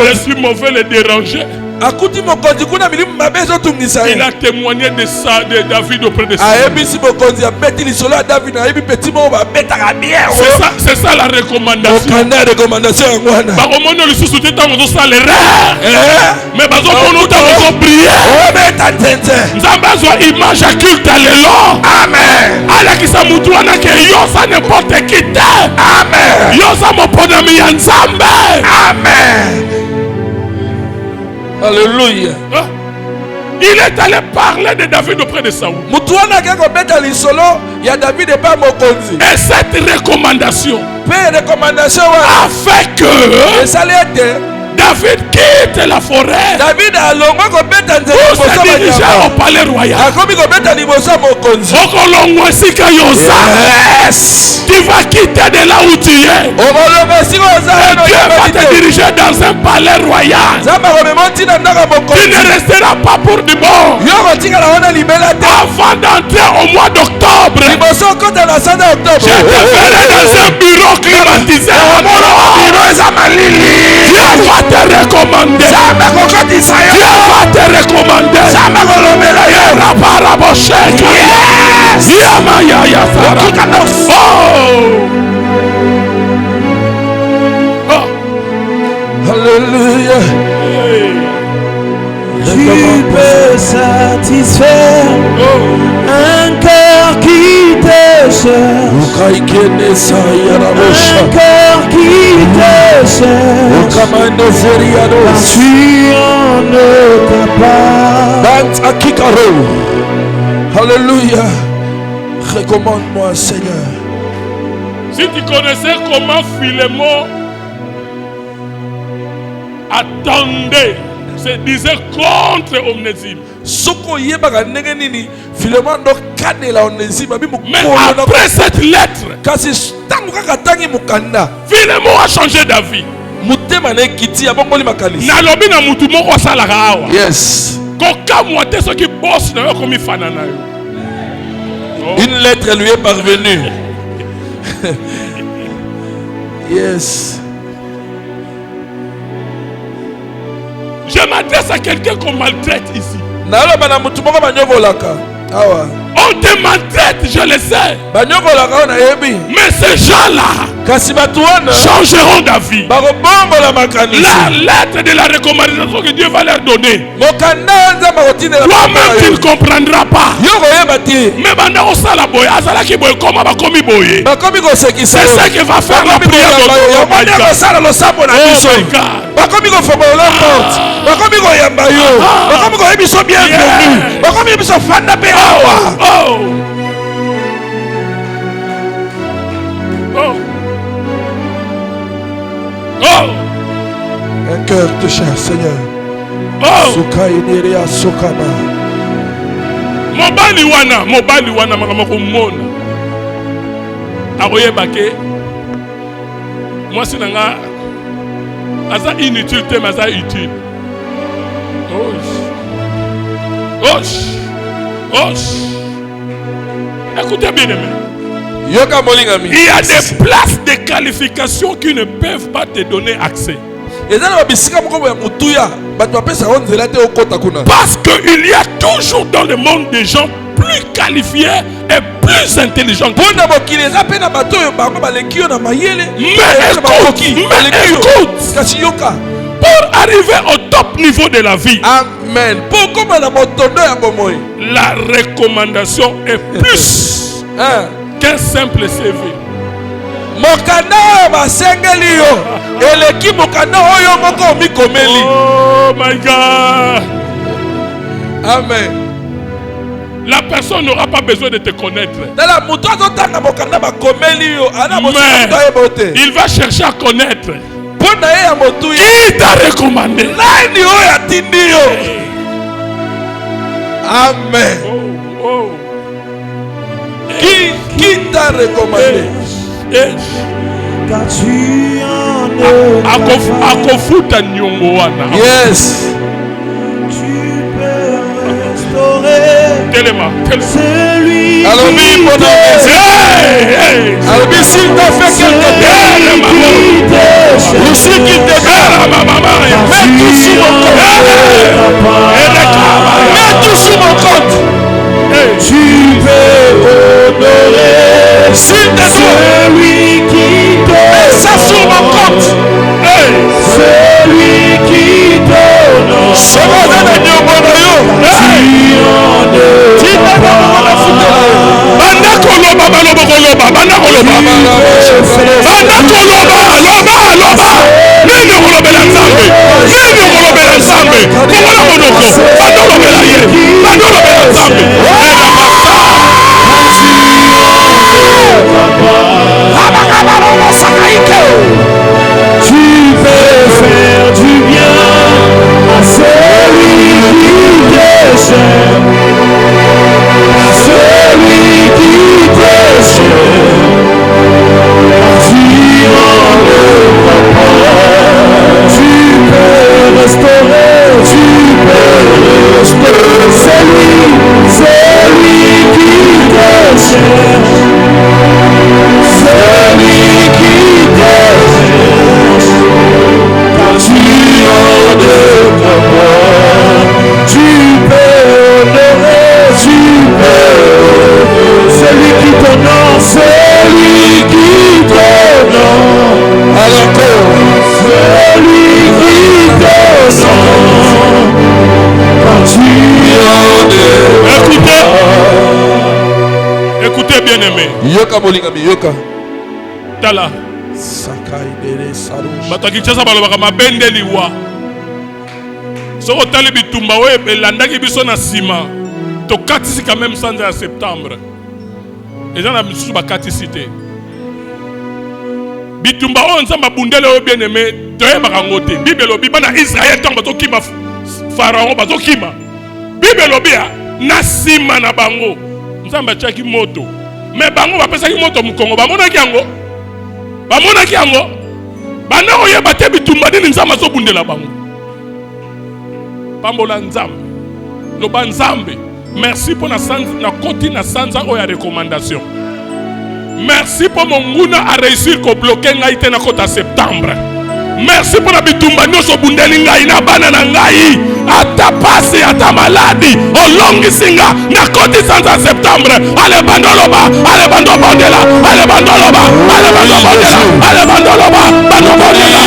l'esprit mauvais le dérangeait. Il a témoigné de ça de David auprès de Saul. C'est ça la recommandation. Mais image à culte Amen. Alléluia. Il est allé parler de David auprès de Saoul. Et cette recommandation a fait que David quitte la forêt pour se diriger au palais royal. Tu vas quitter de là où tu es. Et Dieu va te diriger dans un palais royal. Tu ne resteras pas pour du bon. Avant d'entrer au mois d'octobre, je te verrai dans un bureau climatisé. Dieu va te recommander. Dieu va te recommander. Alléluia. Tu peux satisfaire un cœur qui te cherche. Un cœur qui te cherche. Tu en es capable. Alléluia. Recommande-moi, Seigneur. Si tu connaissais comment Philémon attendait, se disait contre Onésime. Mais après cette lettre, Philémon a changé d'avis. Yes. Une lettre lui est parvenue. Yes. Je m'adresse à quelqu'un qu'on maltraite ici. On te maltraite, je le sais. Mais ces gens-là changeront d'avis. La lettre de la recommandation que Dieu va leur donner, toi-même tu ne comprendras pas. Mais maintenant ça la boy, c'est ça qui va faire la prière de Dieu. Oh my God. Un cœur te cherche, Seigneur. Mobali wana makamona akoyeba ke mwasi nanga aza inutile te mais aza utile. Écoutez bien, aimé. Yoka molingami. Il y a des places de qualification qui ne peuvent pas te donner accès. Parce qu'il y a toujours dans le monde des gens plus qualifiés et plus intelligents. Mais écoute, pour arriver au top niveau de la vie, Amen. la recommandation est plus qu'un simple CV. Mokanda basengeli yo eleki mokanda oyo moko mikomeli. Oh my God. Amen. La personne n'aura pas besoin de te connaître. Mais il va chercher à connaître. Qui t'a recommandé? Amen. Oh. Qui t'a recommandé? Car tu en es Akofuta nyongo wana. Yes. tu peux restaurer Téléma. celui Alors, qui alors, s'il t'a fait quelque chose, ou s'il qu'il te fait, mets tout sur mon compte. Mets tout sur mon compte. tu peux honorer S'il te doit, celui qui mets ça sur mon compte. celui qui t'honore. C'est bon, dans le nyongo na yo. Tu en Banda koloba baloba koloba banda koloba loba nini kolobela nzambe komola monoko banda kolobela ye banda kolobela nzambe tu veux faire du bien à celui qui t'aime, à celui qui t'aime. Tu en es papa, tu peux restaurer celui qui t'aime, celui qui t'aime. Car tu en es papa, tu peux honorer, celui qui t'honore, celui qui t'honore. Alors celui qui t'honore, car tu en es. Écoutez bien aimé. Yoka molingami yoka. Tala Sakai dere sarouche. bataki chasa balobaka mabende liwa soko tali bitumba oyo elandaki biso na nsima tokatisi quand même sanza ya septembre eza na misusu bakatisi te bitumba oyo nzambe abundeli oyo bien aimé toyebaka yango te bible elobi bana israel ntango bazokima pharaon bazokima bible elobi na nsima na bango nzambe atiaki moto me bango bapesaki moto mokongo bamonaki yango banda koyeba te bitumba nini nzambe azobundela bango pambola nzambe loba nzambe merci mpo na koti na sanza oyo ya recommandation merci mpo monguna areusir kobloke ngai te na kota septembre merci mpo na bitumba nyonso obundeli ngai na bana na ngai ata pasi ata maladi olongisi nga na koti sanza ya septembre ale bando loba ale bando bondela ale bando loba ale bando bondela ale bando loba bando bondela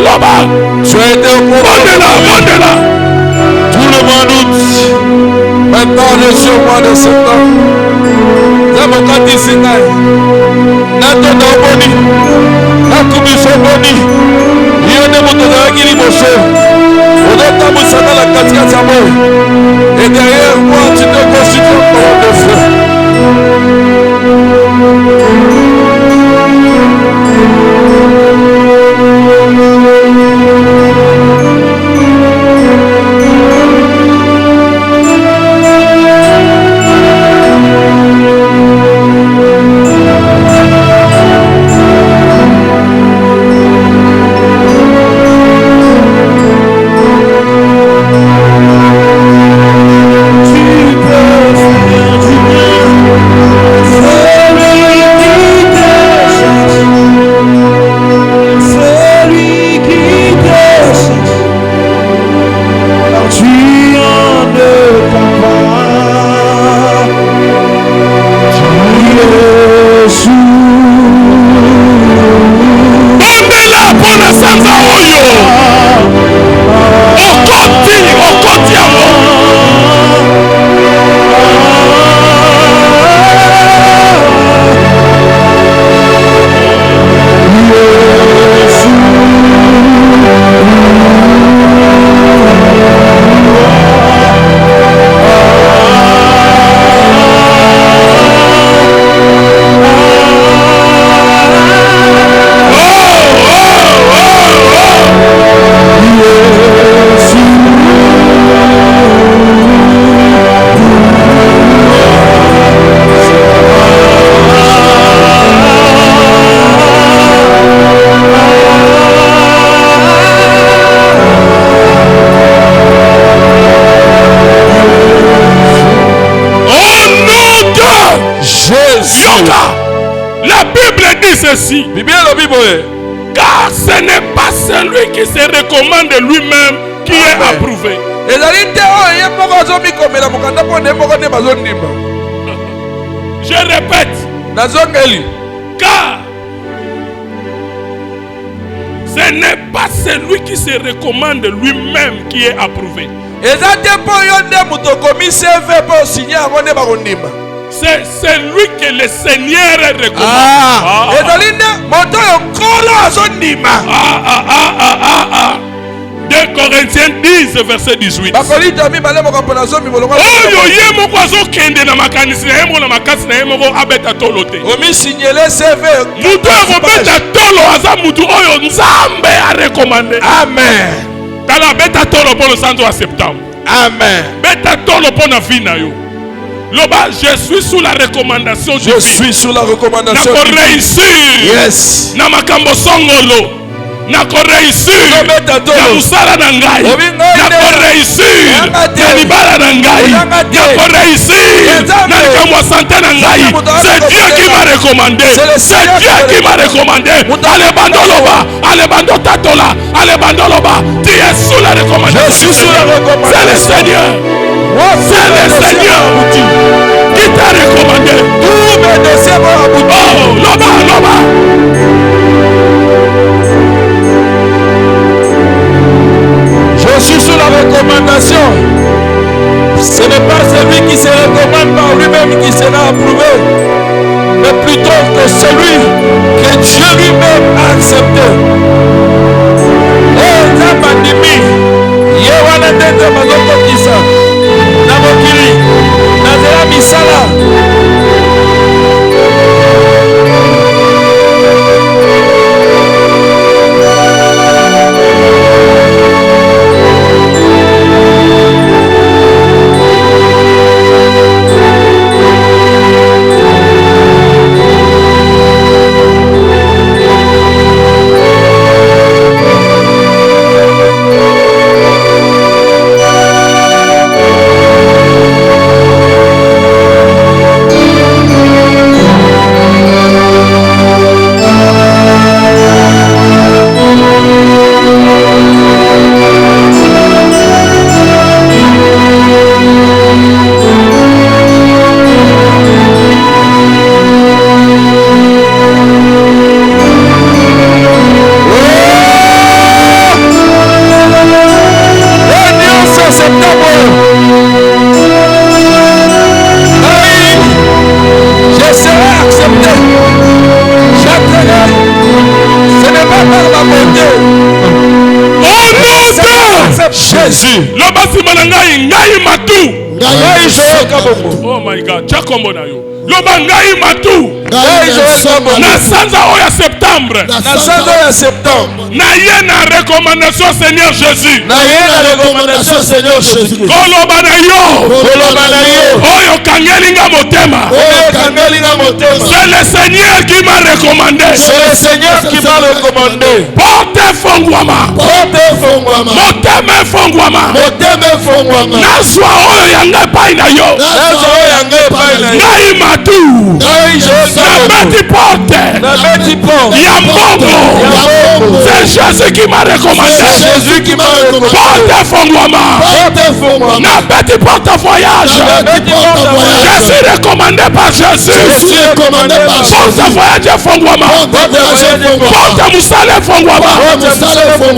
loba Tu as été au courant. bondela Tout le mois d'août. Maintenant, je suis au mois de septembre. Zamokati Sinai. Nato Boni. Nakubiso Boni. Yone Moutozaki Liboso. Odota Moussana la Katikatamo. Et derrière moi, tu te constitues en parole de feu. ceci. Car ce n'est pas celui qui se recommande lui-même qui est approuvé. Je répète. Car ce n'est pas celui qui se recommande lui-même qui est approuvé. C'est celui que le Seigneur recommande. 2 Corinthiens 10 verset 18. Oyo ye moko azokende na makanisi na yemo na makasi na yemo abeta tolo te. Mutu akobeta tolo aza mutu oyo Nzambe a recommandé. Amen. Tala beta tolo pour le santo à septembre. Amen. Beta tolo pour na vie na yo. Loba, je suis sous la recommandation. Je suis sous la recommandation. Nako réussir. Yes. Na makambo songolo. Nako réussir. Na musala na ngai. Nako réussir. Na libala na ngai. Nako réussir. Na likamwa santé na ngai. C'est Dieu qui m'a recommandé. C'est Dieu qui m'a recommandé. Allez bandoloba. Allez bando tatola. Allez bandoloba. Tu es sous la recommandation. Je suis sous la recommandation. C'est le Seigneur. C'est le Seigneur qui t'a recommandé. Tous mes dossiers vont aboutir. Oh, loba. Je suis sous la recommandation. Ce n'est pas celui qui se recommande par lui-même qui sera approuvé, mais plutôt que celui que Dieu lui-même a accepté. Oh, Zabandimi, Yewana Dente Mazoko Kisa. Namokili, Nazera Misala. Jésus. Oh my God, chakombo na yo. Loba ngai matu. Na sanza oya septembre. Na sanza oya septembre. Na ye na recommandation Seigneur Jésus. Na ye na recommandation Seigneur Jésus. Koloba na yo. Koloba na yo. Oyo kangelinga motema. Oyo kangelinga motema. C'est le Seigneur qui m'a recommandé. C'est le Seigneur qui m'a recommandé. Porte fongwama. Porte fongwama. Motema fongwama. Motema fongwama. Naswa oyo yanga pai na yo. Naswa oyo yanga pai na yo. Ngai matu. Ngai Jésus. Na beti porte. Na beti porte. Yambongo. C'est Jésus qui m'a recommandé. C'est Jésus qui m'a recommandé. Porte fongwama. Porte fongwama. Na beti porte voyage. Na beti porte voyage. Je suis recommandé par Jésus. Je suis recommandé par Jésus. Porte voyage fongwama. Porte musale fongwama.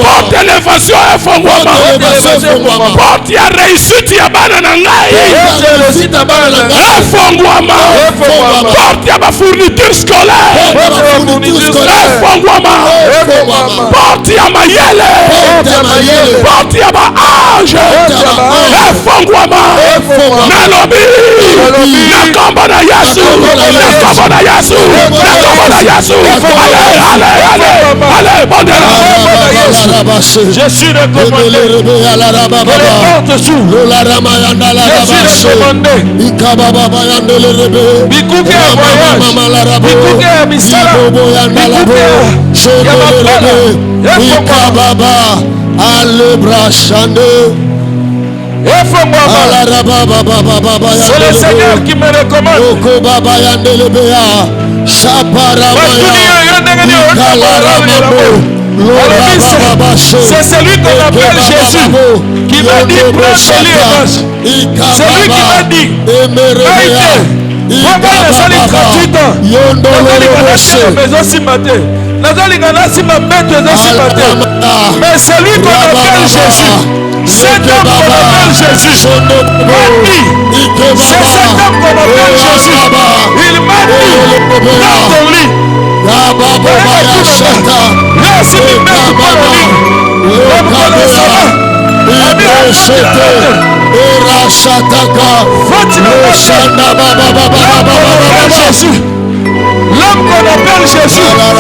Porte élévation fongwama. Porte ya réussite ya bana na ngai. Fongwama. Porte ya ba fourniture scolaire. Fongwama. Porte ya mayele. Porte ya ba âge. Fongwama. Nalobi. Nakombo na Yesu. Nakombo na Yesu. Nakombo na Yesu. Allez, bon Dieu. Je suis recommandé. Que les portes s'ouvrent. Je suis recommandé. Bikuke ya voyage. Bikuke ya misala. Bikuke ya mapala. C'est le Seigneur qui me recommande. C'est celui qu'on appelle Jésus qui m'a dit prends ton lit et marche. C'est lui qui m'a dit Maïté, pourquoi ne sali 38 ans Nazalinga maison si matin, Nazalinga nasi ma maître si matin. Mais celui qu'on appelle Jésus, cet homme qu'on appelle Jésus, m'a dit, c'est cet homme qu'on appelle Jésus, il m'a dit prends ton lit. L'homme qu'on appelle Jésus, l'homme qu'on appelle Jésus, va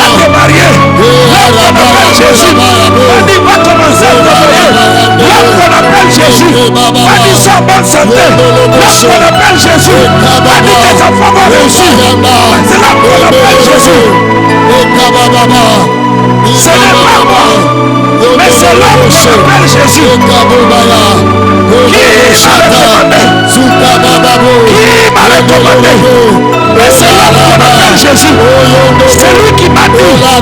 te marier. L'homme qu'on appelle Jésus, va commencer à te marier. L'homme qu'on appelle Jésus, va dire ça en bonne santé. L'homme qu'on appelle Jésus, va dire tes enfants vont réussir. C'est l'homme qu'on appelle Jésus. Ce n'est pas moi, mais c'est l'homme qu'on appelle Jésus. Qui m'a recommandé? Mais c'est l'homme qu'on appelle Jésus. C'est lui qui m'a dit prends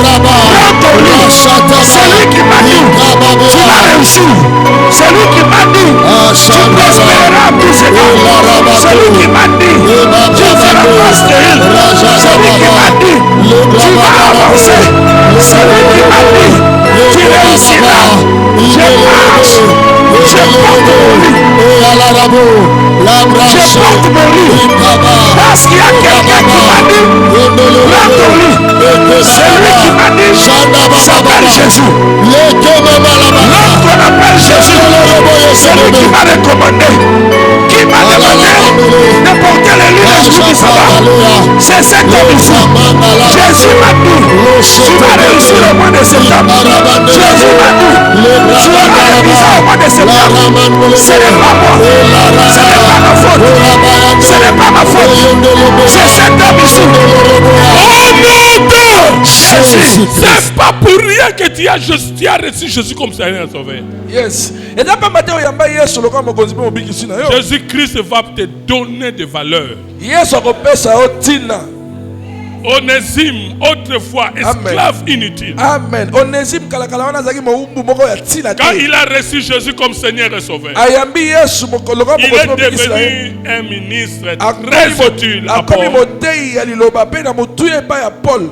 ton lit. C'est lui qui m'a dit tu vas réussir. C'est lui qui m'a dit tu prospéreras plus et plus. C'est lui qui m'a dit tu ne seras pas stérile. C'est lui qui m'a dit tu vas avancer. C'est lui qui m'a dit tu réussiras. Je marche. Je porte mon lit. Je porte mon lit. Parce qu'il y a quelqu'un qui m'a dit prends ton lit. C'est lui qui m'a dit s'appelle Jésus. L'homme qu'on appelle Jésus, c'est lui qui m'a recommandé, qui m'a demandé de porter les lignes de Jésus. C'est cet homme ici. Jésus m'a dit tu vas réussir au mois de septembre. Jésus m'a dit tu auras le visa au mois de septembre. Ce n'est pas moi, ce n'est pas ma faute, ce n'est pas ma faute. C'est cet homme ici. C'est pas pour rien que tu as reçu Jésus comme Seigneur et Sauveur. Yes. Jésus-Christ va te donner des valeurs. Onésime, autrefois esclave inutile. Amen. Onésime, quand il a reçu Jésus comme Seigneur et Sauveur, il est devenu un ministre très utile.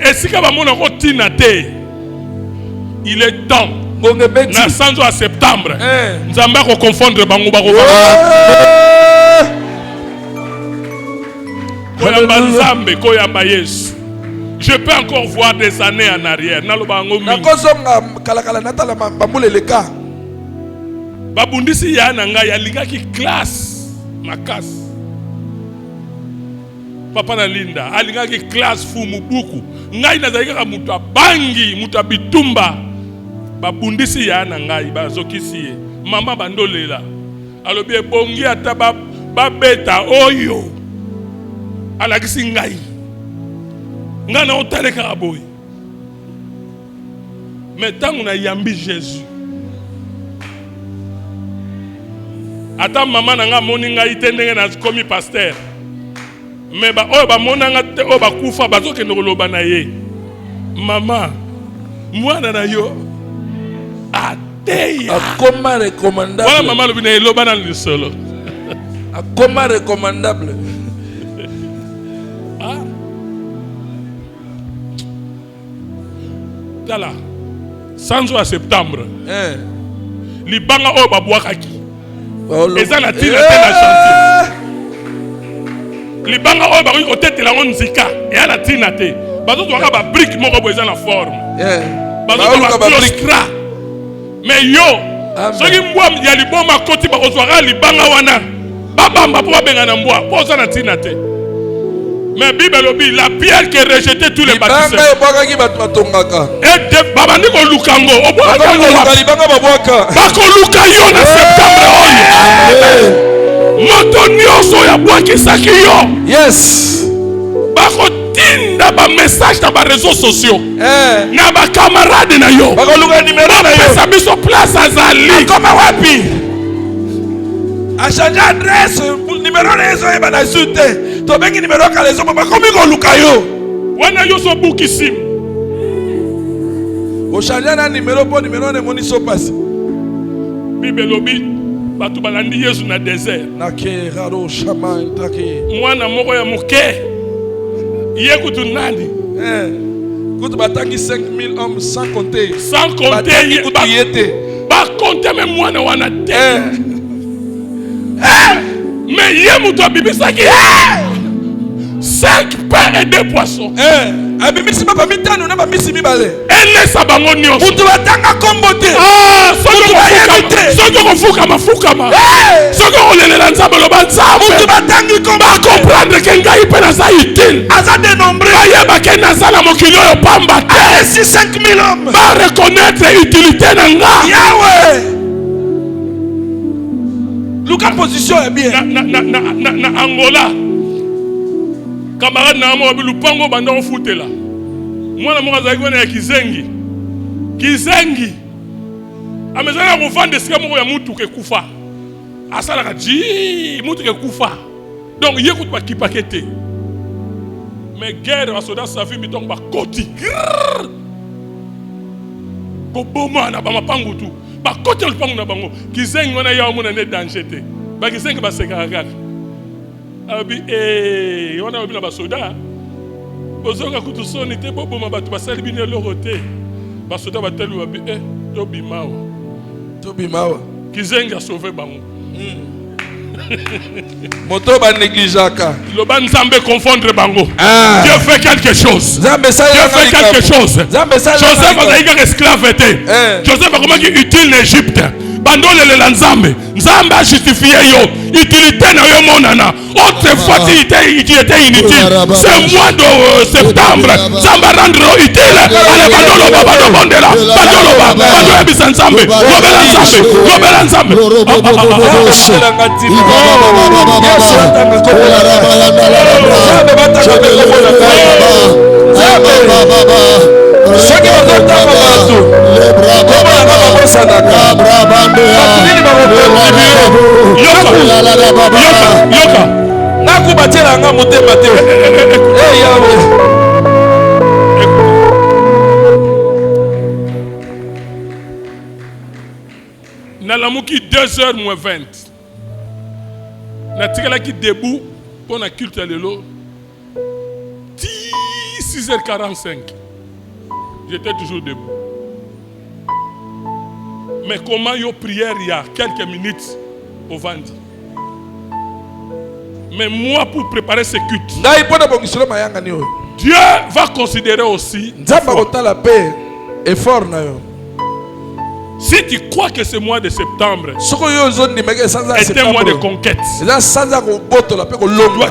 Et si il est temps, na sanzo à septembre, nous allons confondre bango bako. Je peux encore voir des années en arrière. Babundisi ya nanga ya linga ki classe makas. Papa na linda alinga ki classe fumu buku. Ngai nazalika mutu bangi, mutu bitumba. Babundisi ya nanga bazokisi. Mama bandolela. Alobi ebongi ata babeta oyo. Alakisi ngai. Ngana otaleka aboy. Mais tant on a yambi Jésus. Ata maman nanga moninga itendenge na komi pasteur. Mais ba oyo ba monanga te oyo ba kufa bazoke ndoloba na ye. Mama, mwana na yo ateya. Akoma recommandable. Voilà maman lobi na eloba na lisolo. Akoma recommandable. Là, sans à septembre, libanga oyo babwakaki eza na tina te na chantier. Libanga oyo bakoki kotetela ngo nzika eya na tina te. Bazotwaka ba brique moko boye eza na forme. Bazotwaka ba clostra. Mais yo, soki mbwa ya liboma koti bakozwaka libanga wana babamba po babenga na mbwa po oza na tina te. Mais Bible dit la pierre qui est rejetée tous les bâtisseurs. Et babandi ko lukango obwaka bako lukayo na septembre oyo. Moto nyonso ya bwaki saki yo. Yes. Bako tinda ba message na ba réseaux sociaux. Na ba camarade na yo. Bako luka numéro na yo. Pesa biso place azali. Akoma wapi? A changé adresse, numéro les oeufs, il a insulté. Tu as bien numéro quand les hommes, comment ils ont lukayo? Wana yo so bukisim. Au changé un numéro pour numéro de mon iso passe. Bible lobi batu balandi Yesu na désert. Nake raro shaman take. Mwana moko ya muke. Ye kutu nani? Kutu batangi 5000 hommes sans compter. Sans compter kutu yete. Ba compter même mwana wana te. Mais yé muto bibisaki 5 pains et 2 poissons. Abimisi ba mitano na ba misi mibale. Elle sabango nyonso. Mutu batanga kombote. Soki okofukama fukama. Soki okolelela nzambe loba nzambe. Mutu batangi kombote. Comprendre que ngai mpe naza utile. Aza dénombré. Bayeba ke naza na mokili oyo pamba te. Si 5000 hommes. Ba reconnaître utilité na nga. Yahweh. Luka position est bien. Na Angola. Camarade na mo bilupango banda ofutela. Mwana moko azali kwana ya Kizengi. Kizengi. Amezana kuvanda sika moko ya mutu ke kufa. Asala ji mutu ke kufa. Donc yekutu ba kipakete. Mais guerre wa soda sa fimi donc ba koti. Ko boma na ba mapangu tu. Ba koti lupango na bango. Kizengi wana ya mona ne danger te. Ba Kizengi ba sekaka. Abi wana obi na basoda ozoka kutusoni te bobo mabatu basali bine lorote basoda batelu babi to bimawa Kizengi a sauvé bango moto ba négligeaka le ban Nzambe confondre bango. Dieu fait quelque chose. Nzambe ça Dieu fait quelque chose. Joseph a esclave te. Joseph a comment utile l'Égypte. Bandole le Nzambe. Nzambe a justifié yo. Utilité na yo monana. Autrefois il était inutile. Ce mois de septembre, Nzambe rendre utile. Allez bandolo baba do bondela. Bandolo baba. Bandolo bisa Nzambe. Lobela Nzambe. nakubatela nga motema te. Nalamuki 2h moins 20. Natikalaki debout pour la culte lelo 6h45. J'étais toujours debout. Mais comment yo prière il y a quelques minutes au vendredi. Mais moi pour préparer ce culte, Dieu va considérer aussi effort na yo. Si tu crois que ce mois de septembre est un mois de conquête,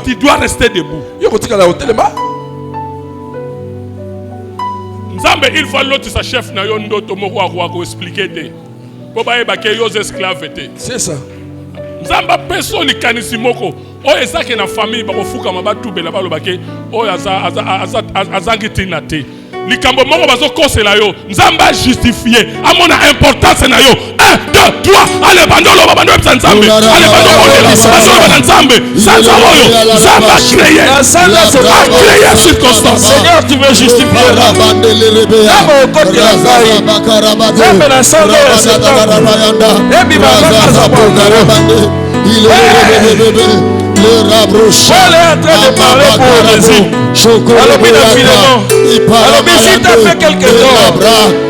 tu dois rester debout. Nzambe il faut l'autre sa chef na yo ndoto moko ako expliquer te. Po ba eba ke yo esclave te. C'est ça. Nzamba peso likanisi moko o ezake na famille ba kofuka mabatubela ba lobake o azangi tina te. Likambo moko bazo kosela yo Nzamba justifié amona importance na yo 1 2 3 ale bandolo babando pesa Nzambe ale bandolo bandolo na Nzambe sasa oyo Nzamba créer circonstance. Seigneur tu veux justifier la Nzambe côté la sai Nzambe na solo et bi ba le rabroche. Paul est en train de parler pour Jésus. Alors, si tu as fait quelque chose,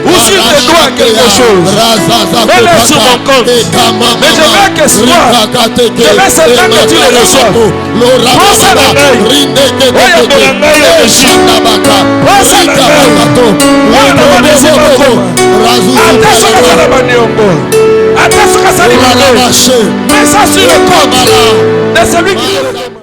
ou si tu dois quelque chose, mets-le sur mon compte. Mais je veux que ce soit, je veux seulement que tu le reçoives. Prends ça dans l'œil. Oye, de l'œil de Jésus. Prends ça dans l'œil. Oye, de l'œil de Jésus. Attention à la baniongo. Attention à ça, mais ça sur le corps de celui qui